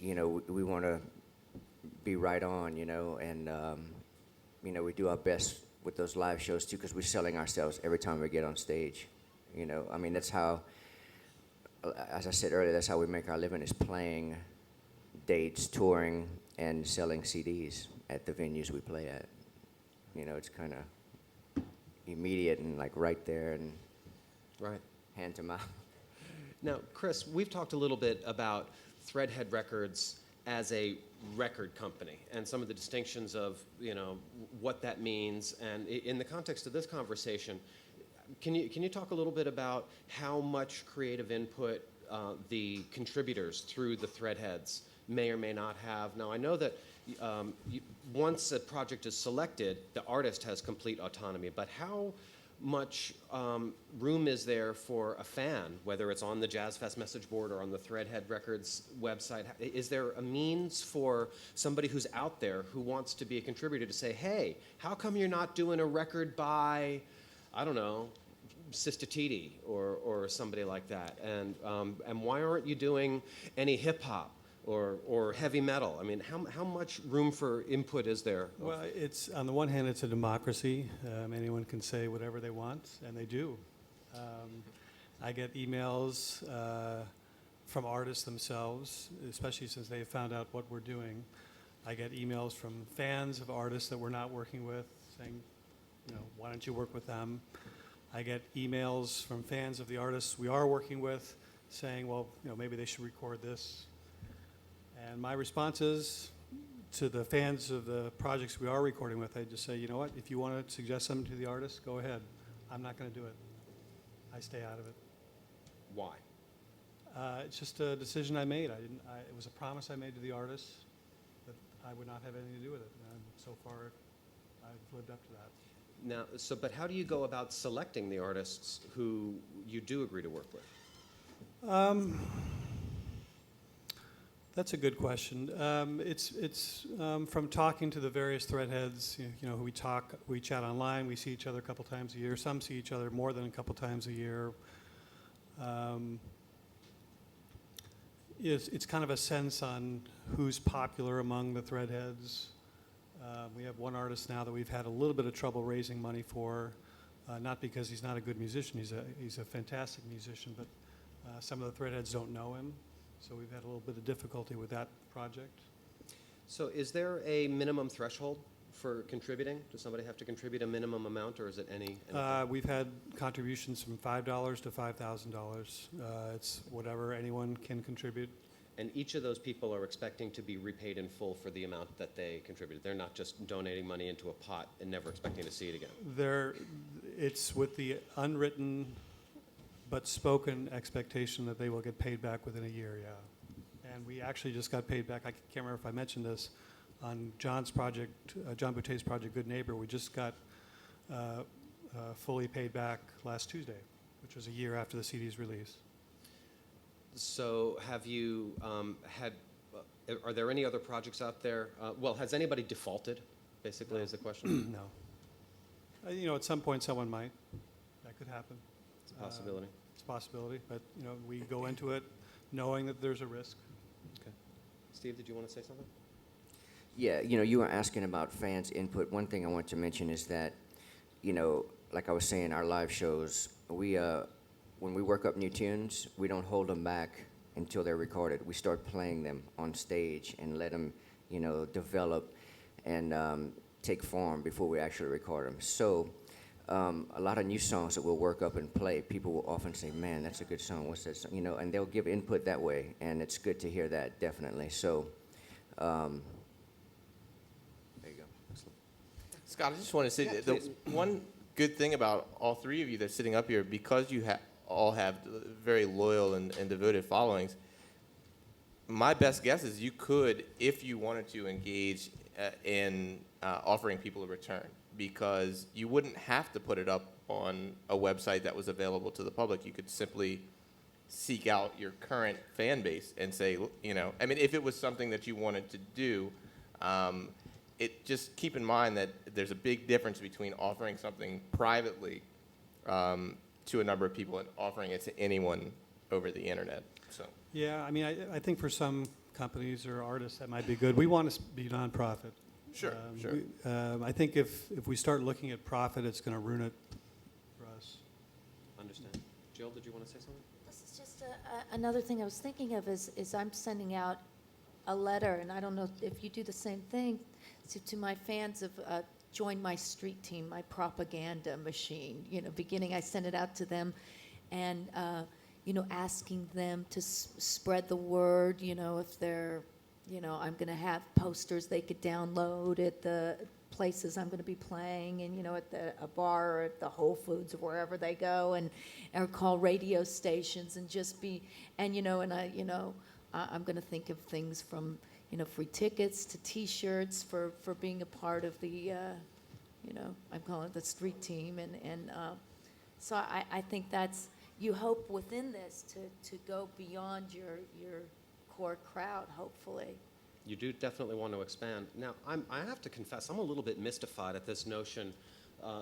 we want to be right on, and we do our best with those live shows too, because we're selling ourselves every time we get on stage. I mean, that's how, as I said earlier, that's how we make our living, is playing dates, touring, and selling CDs at the venues we play at. It's kind of immediate and like right there and Right. hand to mouth. Now, Chris, we've talked a little bit about Threadhead Records as a record company and some of the distinctions of, what that means. And in the context of this conversation, can you talk a little bit about how much creative input the contributors through the Threadheads may or may not have? Now, I know that once a project is selected, the artist has complete autonomy, but how much room is there for a fan, whether it's on the Jazz Fest message board or on the Threadhead Records website? Is there a means for somebody who's out there who wants to be a contributor to say, hey, how come you're not doing a record by, I don't know, Sista Titi or somebody like that? And why aren't you doing any hip hop or heavy metal? I mean, how much room for input is there? Well, it's, on the one hand, it's a democracy. Anyone can say whatever they want, and they do. I get emails from artists themselves, especially since they found out what we're doing. I get emails from fans of artists that we're not working with saying, why don't you work with them? I get emails from fans of the artists we are working with saying, well, maybe they should record this. And my response is, to the fans of the projects we are recording with, I just say, you know what, if you want to suggest something to the artist, go ahead. I'm not going to do it. I stay out of it. Why? It's just a decision I made. It was a promise I made to the artists that I would not have anything to do with it. And so far, I've lived up to that. Now, but how do you go about selecting the artists who you do agree to work with? That's a good question. It's from talking to the various Threadheads, who we chat online, we see each other a couple times a year. Some see each other more than a couple times a year. It's kind of a sense on who's popular among the Threadheads. We have one artist now that we've had a little bit of trouble raising money for, not because he's not a good musician, he's a fantastic musician, but some of the Threadheads don't know him. So we've had a little bit of difficulty with that project. So is there a minimum threshold for contributing? Does somebody have to contribute a minimum amount, or is it anything? We've had contributions from $5 to $5,000. It's whatever anyone can contribute. And each of those people are expecting to be repaid in full for the amount that they contributed. They're not just donating money into a pot and never expecting to see it again. It's with the unwritten but spoken expectation that they will get paid back within a year, yeah. And we actually just got paid back, I can't remember if I mentioned this, on John's project, John Boutte's project, Good Neighbor. We just got fully paid back last Tuesday, which was a year after the CD's release. So have you are there any other projects out there? Well, has anybody defaulted, basically, is the question? No. At some point someone might. That could happen. It's a possibility. It's a possibility, but we go into it knowing that there's a risk. Okay. Steve, did you want to say something? Yeah, you were asking about fans' input. One thing I want to mention is that, like I was saying, our live shows, when we work up new tunes, we don't hold them back until they're recorded. We start playing them on stage and let them, develop and take form before we actually record them. So a lot of new songs that we'll work up and play, people will often say, man, that's a good song. What's that song? And they'll give input that way, and it's good to hear that, definitely. So There you go. Scott, I just want to say Yeah, that the please. one good thing about all three of you that's sitting up here, because you all have very loyal and devoted followings, my best guess is you could, if you wanted to, engage in offering people a return, because you wouldn't have to put it up on a website that was available to the public. You could simply seek out your current fan base and say, you know, I mean, if it was something that you wanted to do, just keep in mind that there's a big difference between offering something privately to a number of people and offering it to anyone over the internet. So. Yeah, I mean, I think for some companies or artists that might be good. We want to be nonprofit. Sure, sure. I think if we start looking at profit, it's going to ruin it for us. Understand. Jill, did you want to say something? This is just another thing I was thinking of is I'm sending out a letter, and I don't know if you do the same thing, to my fans of join my street team, my propaganda machine. You know, beginning I send it out to them, and you know, asking them to spread the word. You know, if they're, you know, I'm going to have posters they could download at the places I'm going to be playing, and you know, at a bar or at the Whole Foods or wherever they go, and or call radio stations and just be, and you know, and I'm going to think of things from, you know, free tickets to T-shirts for being a part of the, you know, I'm calling it the street team, and so I think that's, you hope within this to go beyond your core crowd, hopefully. You do definitely want to expand. Now, I have to confess, I'm a little bit mystified at this notion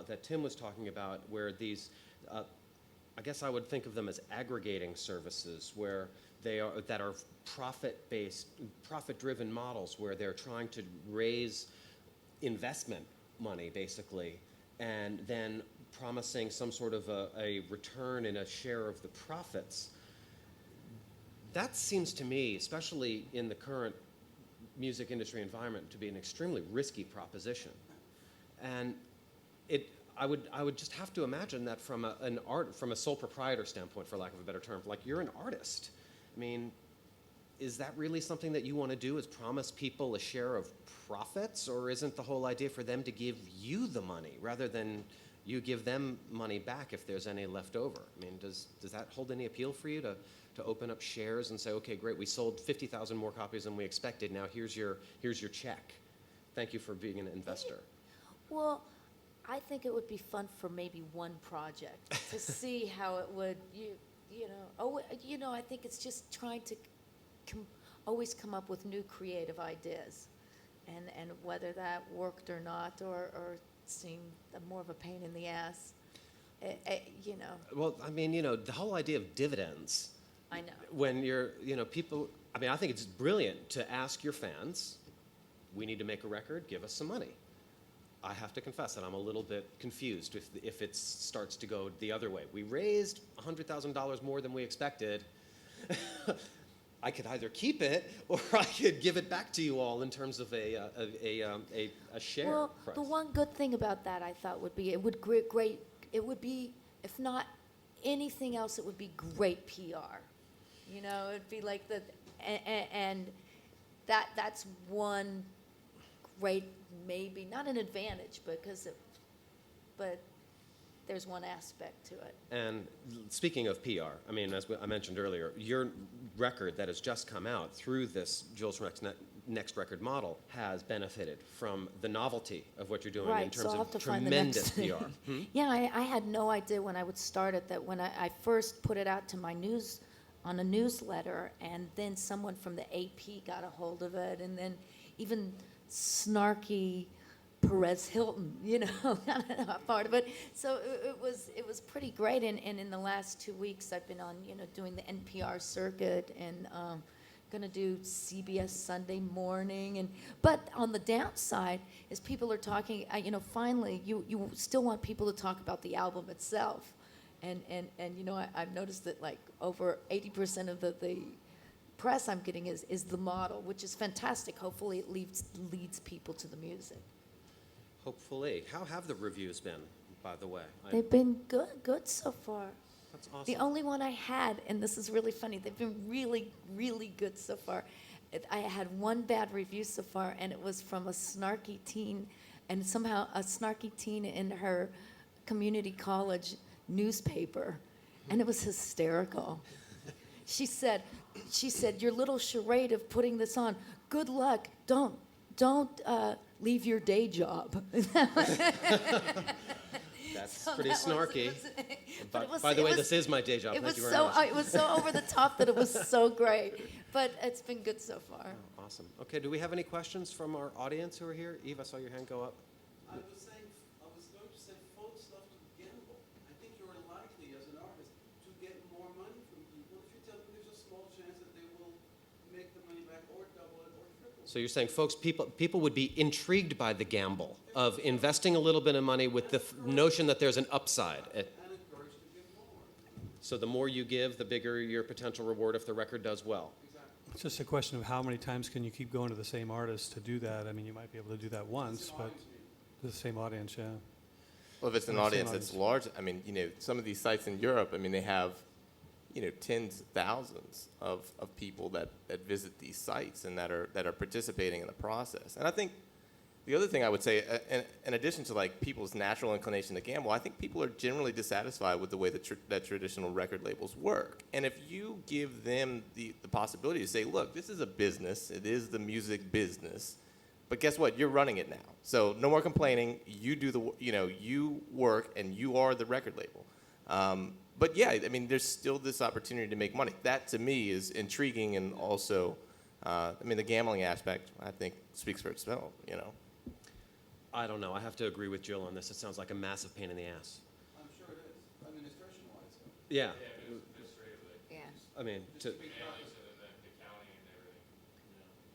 that Tim was talking about, where these, I guess I would think of them as aggregating services, where they are that are profit-based, profit-driven models, where they're trying to raise investment money, basically, and then promising some sort of a return in a share of the profits. That seems to me, especially in the current music industry environment, to be an extremely risky proposition. And I would just have to imagine that from a sole proprietor standpoint, for lack of a better term, like, you're an artist. I mean, is that really something that you want to do, is promise people a share of profits? Or isn't the whole idea for them to give you the money rather than you give them money back if there's any left over? I mean, does that hold any appeal for you, to open up shares and say, okay, great, we sold 50,000 more copies than we expected, now here's your check. Thank you for being an investor. Well, I think it would be fun for maybe one project to see how it would, I think it's just trying to always come up with new creative ideas, and whether that worked or not, or seemed more of a pain in the ass, Well, I mean, the whole idea of dividends, I know. when you're, people, I mean, I think it's brilliant to ask your fans, we need to make a record, give us some money. I have to confess that I'm a little bit confused if it starts to go the other way. We raised $100,000 more than we expected. I could either keep it or I could give it back to you all in terms of a share Well, price. the one good thing about that, I thought, would be it would be, if not anything else, it would be great PR. You know, it'd be like and that's one great, maybe not an advantage, but there's one aspect to it. And speaking of PR, I mean, as I mentioned earlier, your record that has just come out through this Jill's Next Record model has benefited from the novelty of what you're doing in Right, so terms I'll have of to find the tremendous next PR. Yeah, I had no idea when I would start it, that when I first put it out to my on a newsletter, and then someone from the AP got a hold of it, and then even snarky Perez Hilton, got a part of it. So it was pretty great, and in the last 2 weeks I've been on, doing the NPR circuit, and going to do CBS Sunday Morning, but on the downside is people are talking, finally you still want people to talk about the album itself, and I've noticed that like over 80% of the press I'm getting is the model, which is fantastic. Hopefully it leads people to the music. Hopefully. How have the reviews been, by the way? They've been good so far. That's awesome. The only one I had, and this is really funny, they've been really, really good so far. I had one bad review so far, and it was from a snarky teen, and somehow a snarky teen in her community college newspaper, and it was hysterical. She said, your little charade of putting this on, good luck, don't leave your day job. That's So pretty that was- snarky. but it was- By the it way, was- this is my day job. It Thank was you very so much. it was so over the top that it was so great, but it's been good so far. Oh, awesome. Okay, do we have any questions from our audience who are here? Eve, I saw your hand go up. I was going to say, folks love to gamble. I think you're likely, as an artist, to get more money from people if you tell them there's a small chance that they will make the money back or double it or triple it. So you're saying, folks, people would be intrigued by the gamble of investing a little bit of money with the notion that there's an upside. And encouraged to give more. So the more you give, the bigger your potential reward if the record does well. Exactly. It's just a question of how many times can you keep going to the same artist to do that? I mean, you might be able to do that once, but the same audience, yeah. Well, if it's an Well, audience same that's large, I mean, some of these sites in Europe, I mean, they have, tens of thousands of people that visit these sites and that are participating in the process. And I think the other thing I would say, in addition to like people's natural inclination to gamble, I think people are generally dissatisfied with the way that traditional record labels work. And if you give them the possibility to say, look, this is a business, it is the music business, but guess what? You're running it now. So no more complaining. You do you work and you are the record label. But yeah, I mean, there's still this opportunity to make money. That to me is intriguing, and also, the gambling aspect I think speaks for itself. I don't know. I have to agree with Jill on this. It sounds like a massive pain in the ass. I'm sure it is, administration-wise. Yeah. Yeah, but administratively. Yeah. I mean, to, Mailings and then the counting and everything.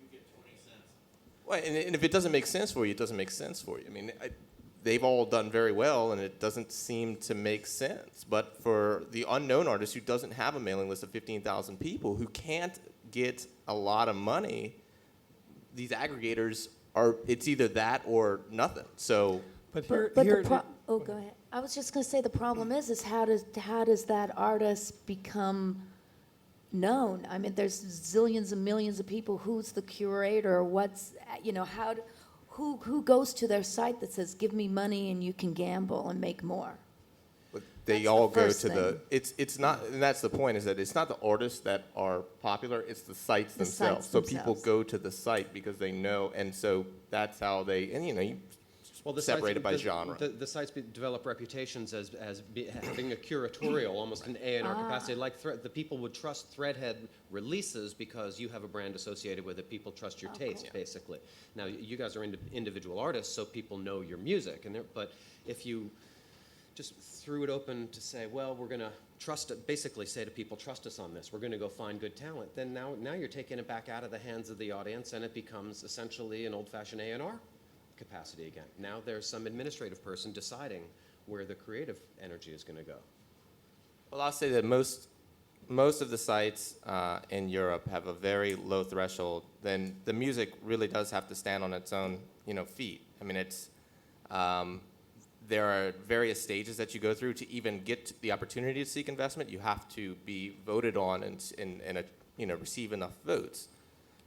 You get 20 cents. Well, and if it doesn't make sense for you, it doesn't make sense for you. I mean, they've all done very well, and it doesn't seem to make sense. But for the unknown artist who doesn't have a mailing list of 15,000 people, who can't get a lot of money, these aggregators it's either that or nothing. So, But here, But here, go ahead. I was just going to say the problem is how does that artist become known? I mean, there's zillions and millions of people. Who's the curator? Who goes to their site that says, "Give me money and you can gamble and make more"? but they That's the all go first to the. thing. It's not, and that's the point. Is that it's not the artists that are popular. It's the sites The themselves. sites So people themselves. go to the site because they know, and so that's how they. And you well, the separated sites, by the, genre. The sites develop reputations as having a curatorial, almost an A&R capacity. Like the people would trust Threadhead releases because you have a brand associated with it. People trust your taste, basically. Now, you guys are individual artists, so people know your music. But if you just threw it open to say, well, we're going to trust it, basically say to people, trust us on this. We're going to go find good talent. Then now you're taking it back out of the hands of the audience, and it becomes essentially an old-fashioned A&R capacity again. Now there's some administrative person deciding where the creative energy is going to go. Well, I'll say that most of the sites in Europe have a very low threshold. Then the music really does have to stand on its own, feet. I mean, it's there are various stages that you go through to even get the opportunity to seek investment. You have to be voted on and receive enough votes.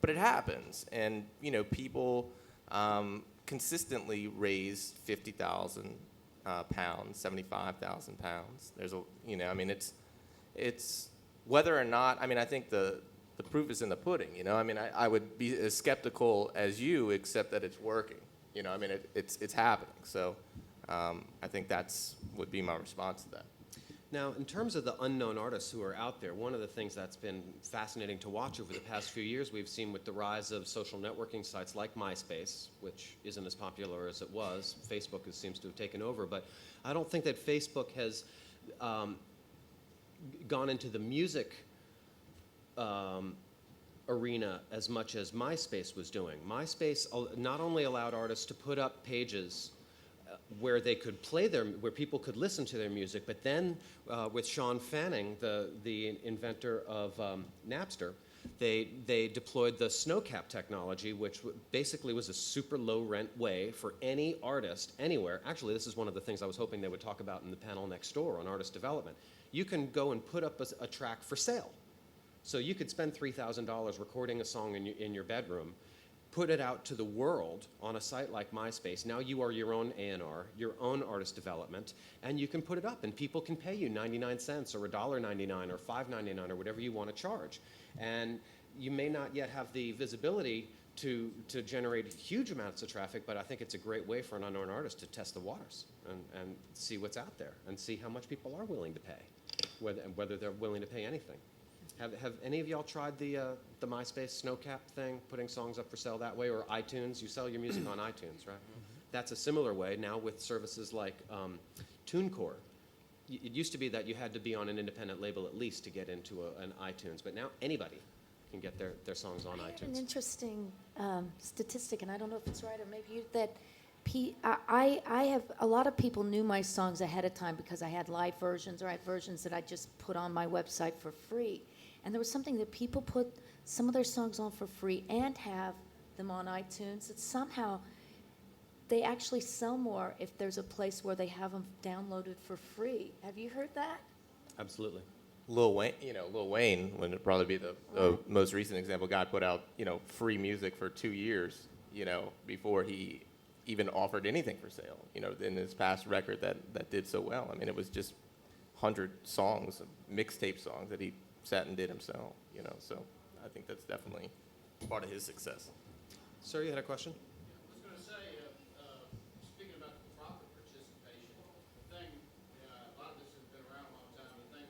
But it happens, and people consistently raise 50,000 pounds, 75,000 pounds. There's it's whether or not. I mean, I think the proof is in the pudding. I mean, I would be as skeptical as you, except that it's working. I mean, it's happening. So. I think would be my response to that. Now, in terms of the unknown artists who are out there, one of the things that's been fascinating to watch over the past few years, we've seen with the rise of social networking sites like MySpace, which isn't as popular as it was. Facebook seems to have taken over, but I don't think that Facebook has gone into the music arena as much as MySpace was doing. MySpace not only allowed artists to put up pages where they could where people could listen to their music, but then with Sean Fanning, the inventor of Napster, they deployed the snowcap technology, which basically was a super low rent way for any artist anywhere. Actually, this is one of the things I was hoping they would talk about in the panel next door on artist development. You can go and put up a track for sale So you could spend $3,000 recording a song in your bedroom, put it out to the world on a site like MySpace. Now you are your own A&R, your own artist development, and you can put it up, and people can pay you 99 cents or $1.99 or $5.99 or whatever you want to charge. And you may not yet have the visibility to generate huge amounts of traffic, but I think it's a great way for an unknown artist to test the waters and see what's out there and see how much people are willing to pay, whether they're willing to pay anything. Have any of y'all tried the MySpace snowcap thing, putting songs up for sale that way, or iTunes? You sell your music on iTunes, right? That's a similar way now with services like TuneCore. It used to be that you had to be on an independent label at least to get into an iTunes, but now anybody can get their songs on I had an iTunes. interesting statistic, and I don't know if it's right or maybe you, that I have a lot of people knew my songs ahead of time because I had live versions or I had versions that I just put on my website for free. And there was something that people put some of their songs on for free and have them on iTunes, that somehow they actually sell more if there's a place where they have them downloaded for free. Have you heard that? Absolutely. Lil Wayne would probably be the most recent example. Guy put out, free music for 2 years, before he even offered anything for sale, in his past record that did so well. I mean, it was just 100 songs, mixtape songs that he sat and did himself, so I think that's definitely part of his success. Sir, you had a question? I was going to say, speaking about the profit participation, the thing, a lot of this has been around a long time. The thing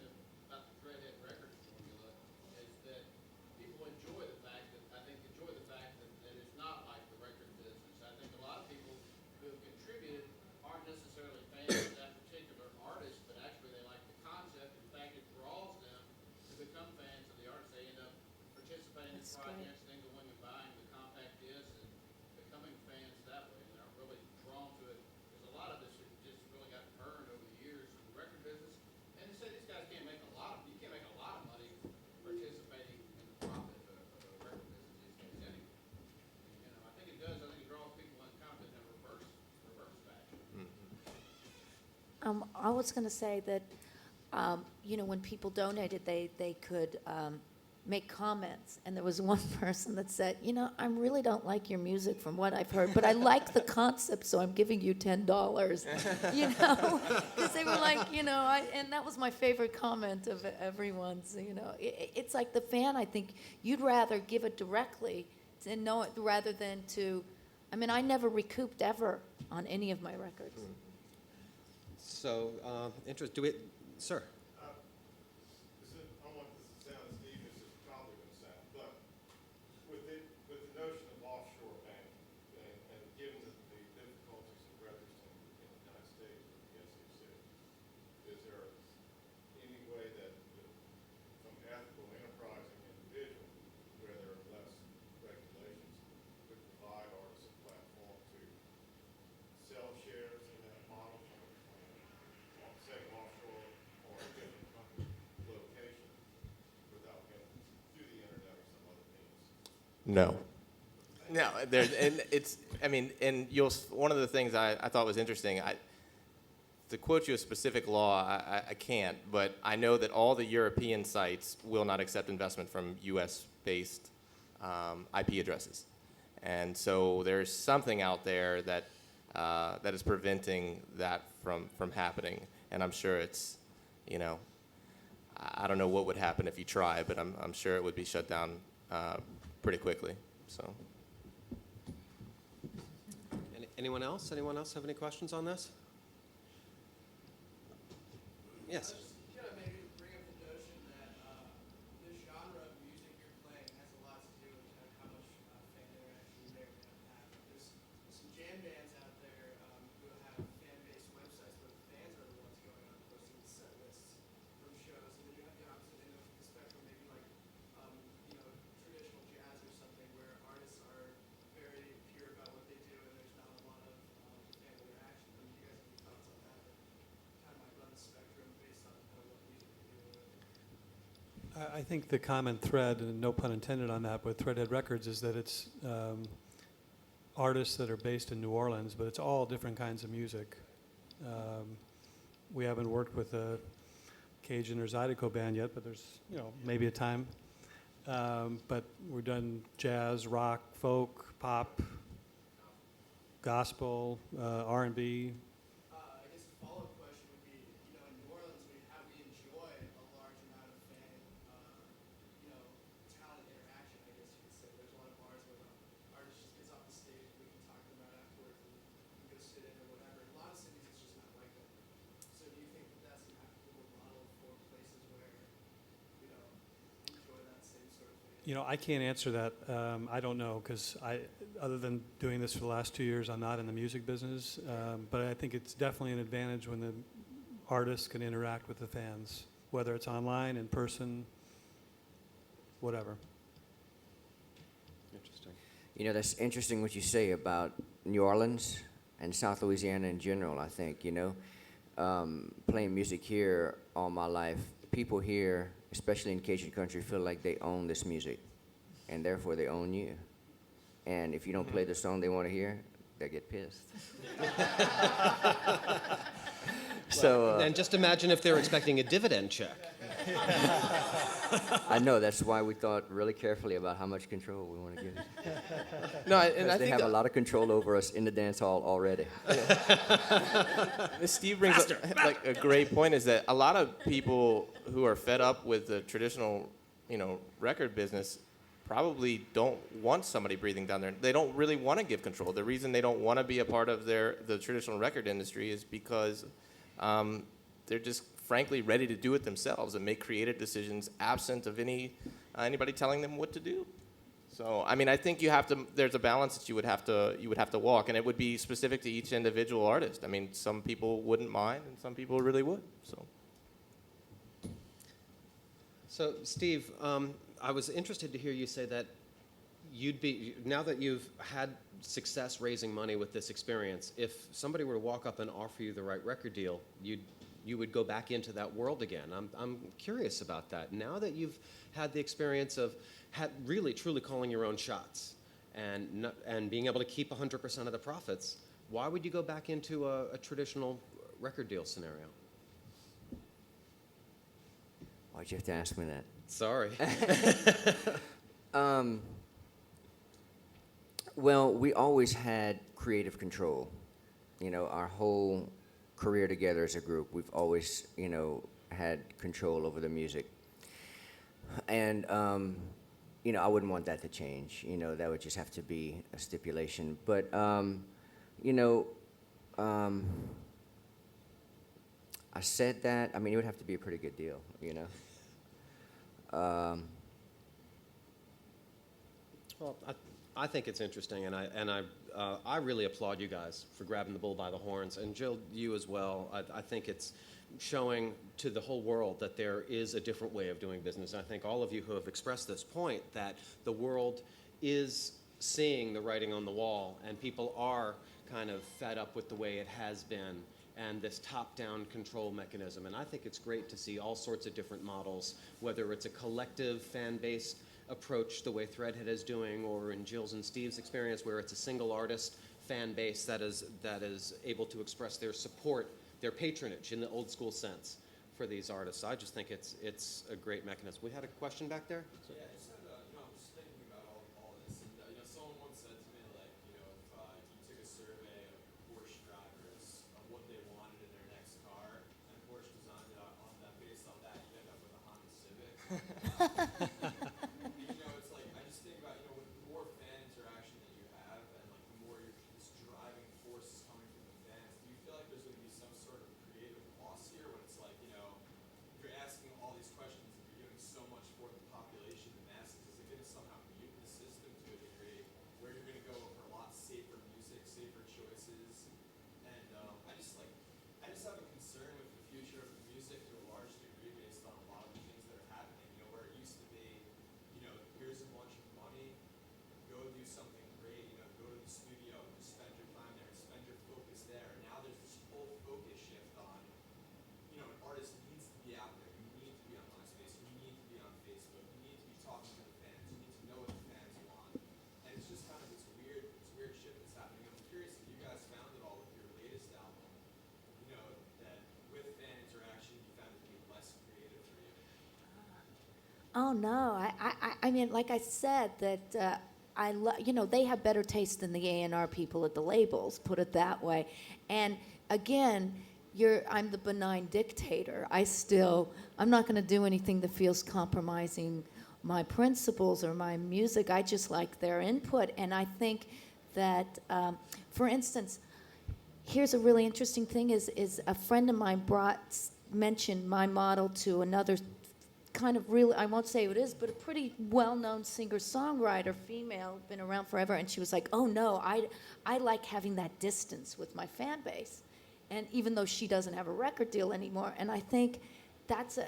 about the Threadhead record formula is that people enjoy the fact that it's not like the record business. I think a lot of people who have contributed aren't necessarily fans of that particular artist, but actually they like the concept. In fact, it draws them to become fans of the artist. They end up participating in That's great. projects, then going and buying the compact disc and becoming fans that way. And they're really drawn to it. Because a lot of this has just really got earned over the years in the record business. And they say these guys can't make a lot of money participating in the profit of a record business these days anyway. I think it does. I think it draws people in kind of in a reverse fashion. I was going to say that, when people donated, they could make comments. And there was one person that said, I really don't like your music from what I've heard, but I like the concept, so I'm giving you $10. Because they were like, and that was my favorite comment of everyone's, It's like the fan, I think, you'd rather give it directly and know it rather than I never recouped ever on any of my records. So, sir? I don't want this to sound as deep as it's probably going to sound, but with the notion of offshore banking, and given the difficulties of registering in the United States with the SEC, is there any way that some ethical, enterprising individual, where there are less regulations, could provide artists a platform to sell shares in that model from say offshore or a different country location without getting through the internet or some other means? No, one of the things I thought was interesting, to quote you a specific law, I can't, but I know that all the European sites will not accept investment from U.S.-based IP addresses. And so there's something out there that is preventing that from happening. And I'm sure it's, I don't know what would happen if you try, but I'm sure it would be shut down pretty quickly. So. Anyone else? Anyone else have any questions on this? Yes. Can I maybe bring up the notion that the genre of music you're playing has a lot to do with kind of how much fan interaction you may or may not have. There's some jam bands out there who have fan-based websites where the fans are the ones going on posting the set lists from shows. And then you have the opposite end of the spectrum, maybe like traditional jazz or something, where artists are very pure about what they do and there's not a lot of fan interaction. Do you guys have any thoughts on that? Kind of might run the spectrum based on kind of what music you're dealing with. I think the common thread, and no pun intended on that, with Threadhead Records is that it's artists that are based in New Orleans, but it's all different kinds of music. We haven't worked with a Cajun or Zydeco band yet, but there's maybe a time. but we've done jazz, rock, folk, pop, gospel, R&B. I guess a follow-up question would be, in New Orleans, we enjoy a large amount of fan, talent interaction, I guess you could say. There's a lot of bars where the artist just gets off the stage, we can talk to them right afterwards, and we go sit in or whatever. In a lot of cities, it's just not like that. So do you think that that's an applicable model for places where, enjoy that same sort of thing? I can't answer that. I don't know because other than doing this for the last 2 years, I'm not in the music business. But I think it's definitely an advantage when the artists can interact with the fans, whether it's online, in person, whatever. Interesting. That's interesting what you say about New Orleans and South Louisiana in general, I think, playing music here all my life, people here, especially in Cajun country, feel like they own this music, and therefore they own you. And if you don't play the song they want to hear, they get pissed. So And just imagine if they're expecting a dividend check. I know that's why we thought really carefully about how much control we want to give them. No, and I Because they think have a lot of control over us in the dance hall already. Steve brings up a great point, is that a lot of people who are fed up with the traditional, record business probably don't want somebody breathing down there. They don't really want to give control. The reason they don't want to be a part of the traditional record industry is because they're just frankly ready to do it themselves and make creative decisions absent of anybody telling them what to do. So, I think there's a balance that you would have to walk, and it would be specific to each individual artist. Some people wouldn't mind, and some people really would. So, Steve, I was interested to hear you say that now that you've had success raising money with this experience, if somebody were to walk up and offer you the right record deal, you would go back into that world again. I'm curious about that. Now that you've had the experience of really truly calling your own shots and being able to keep 100% of the profits, why would you go back into a traditional record deal scenario? Why'd you have to ask me that? Sorry. Well, we always had creative control. Our whole career together as a group, we've always, had control over the music. And, I wouldn't want that to change. That would just have to be a stipulation. But, I said that. It would have to be a pretty good deal, Well, I think it's interesting, and I really applaud you guys for grabbing the bull by the horns, and Jill, you as well. I think it's showing to the whole world that there is a different way of doing business. I think all of you who have expressed this point, that the world is seeing the writing on the wall, and people are kind of fed up with the way it has been and this top-down control mechanism. And I think it's great to see all sorts of different models, whether it's a collective fan-based approach the way Threadhead is doing, or in Jill's and Steve's experience where it's a single artist fan base that is able to express their support, their patronage in the old school sense for these artists. I just think it's a great mechanism. We had a question back there? Yeah, I just had, I'm just thinking about all this, and someone once said to me, if you took a survey of Porsche drivers of what they wanted in their next car, and Porsche designed it on that, based on that, you end up with a Honda Civic. It's like, I just think about, with the more fan interaction that you have, and the more this driving force is coming from the fans, do you feel like there's going to be some sort of creative loss here when it's like, you're asking all these questions and you're doing so much for the population, the Oh, no, I mean, like I said, that they have better taste than the A&R people at the labels, put it that way. And again, I'm the benign dictator. I'm not going to do anything that feels compromising my principles or my music. I just like their input. And I think that, for instance, here's a really interesting thing is a friend of mine mentioned my model to another kind of really, I won't say who it is, but a pretty well-known singer-songwriter, female, been around forever, and she was like, oh no, I like having that distance with my fan base. And even though she doesn't have a record deal anymore, and I think that's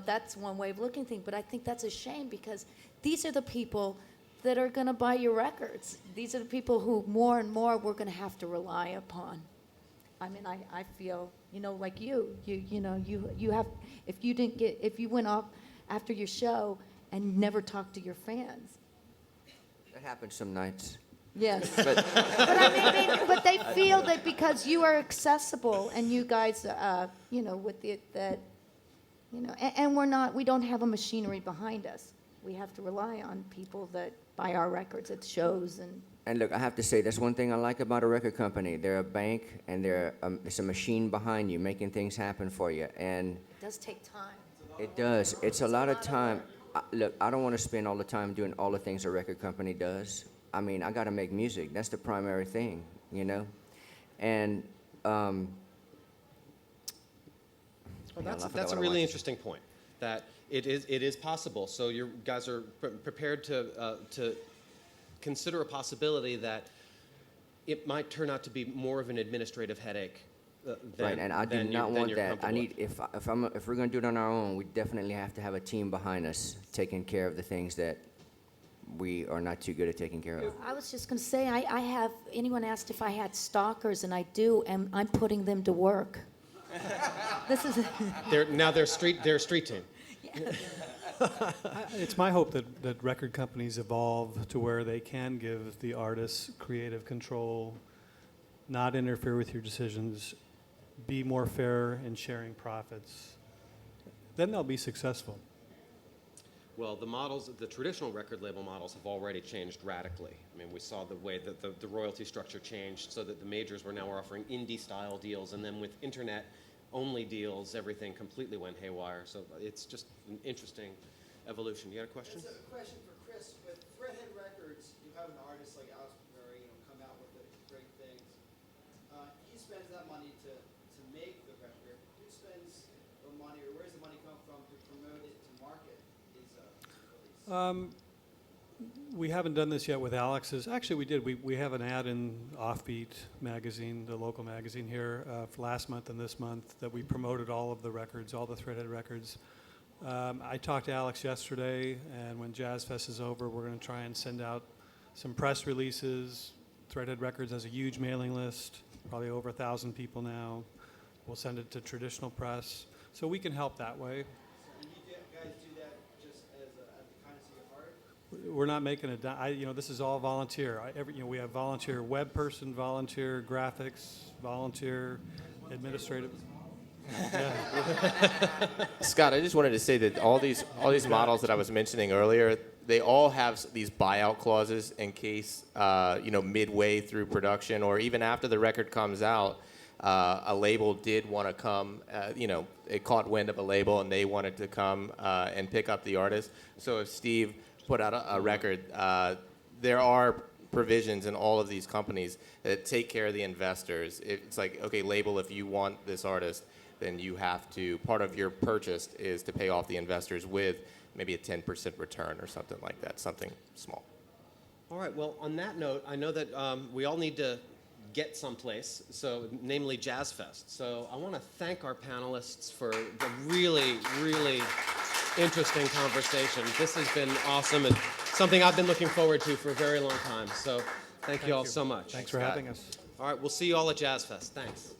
that's one way of looking at things, but I think that's a shame because these are the people that are going to buy your records. These are the people who more and more we're going to have to rely upon. I mean, I feel, like you have, if you went off after your show and never talked to your fans. That happens some nights. Yes. But But they feel that because you are accessible and you guys, and we don't have a machinery behind us. We have to rely on people that buy our records at shows And look, I have to say, that's one thing I like about a record company. They're a bank, and it's a machine behind you making things happen for you. And it does take time. it does. It's a lot of time. Look, I don't want to spend all the time doing all the things a record company does. I mean, I got to make music. That's the primary thing, And Well, that's a really interesting point. That it is possible. So you guys are prepared to consider a possibility that it might turn out to be more of an administrative headache. Right, and I do not want that. I need if we're going to do it on our own, we definitely have to have a team behind us taking care of the things that we are not too good at taking care of. I was just going to say, anyone asked if I had stalkers, and I do, and I'm putting them to work. This is. They're street team. It's my hope that record companies evolve to where they can give the artists creative control, not interfere with your decisions, be more fair in sharing profits. Then they'll be successful. Well, the traditional record label models have already changed radically. I mean, we saw the way that the royalty structure changed so that the majors were now offering indie-style deals, and then with internet-only deals, everything completely went haywire. So it's just an interesting evolution. You got a question? It's a question for Chris. With Threadhead Records, you have an artist like Alex Perry, come out with great things. He spends that money to make the record. Who spends the money, or where does the money come from to promote it, to market his release? We haven't done this yet with Alex's. Actually, we did. We have an ad in Offbeat magazine, the local magazine here, for last month and this month that we promoted all of the records, all the Threadhead records. I talked to Alex yesterday, and when Jazz Fest is over, we're going to try and send out some press releases. Threadhead Records has a huge mailing list, probably over 1,000 people now. We'll send it to traditional press, so we can help that way. And you guys do that just as the kindness of your heart? We're not making this is all volunteer. We have volunteer web person, volunteer graphics, volunteer administrative. Scott, I just wanted to say that all these models that I was mentioning earlier, they all have these buyout clauses in case midway through production or even after the record comes out, a label did want to come. It caught wind of a label and they wanted to come and pick up the artist. So if Steve put out a record, there are provisions in all of these companies that take care of the investors. It's like, okay, label, if you want this artist, then you have to, part of your purchase is to pay off the investors with maybe a 10% return or something like that, something small. All right, well, on that note, I know that we all need to get someplace, so namely Jazz Fest. So I want to thank our panelists for the really, really interesting conversation. This has been awesome and something I've been looking forward to for a very long time. So thank you all so much. Thanks for having us. All right, we'll see you all at Jazz Fest. Thanks.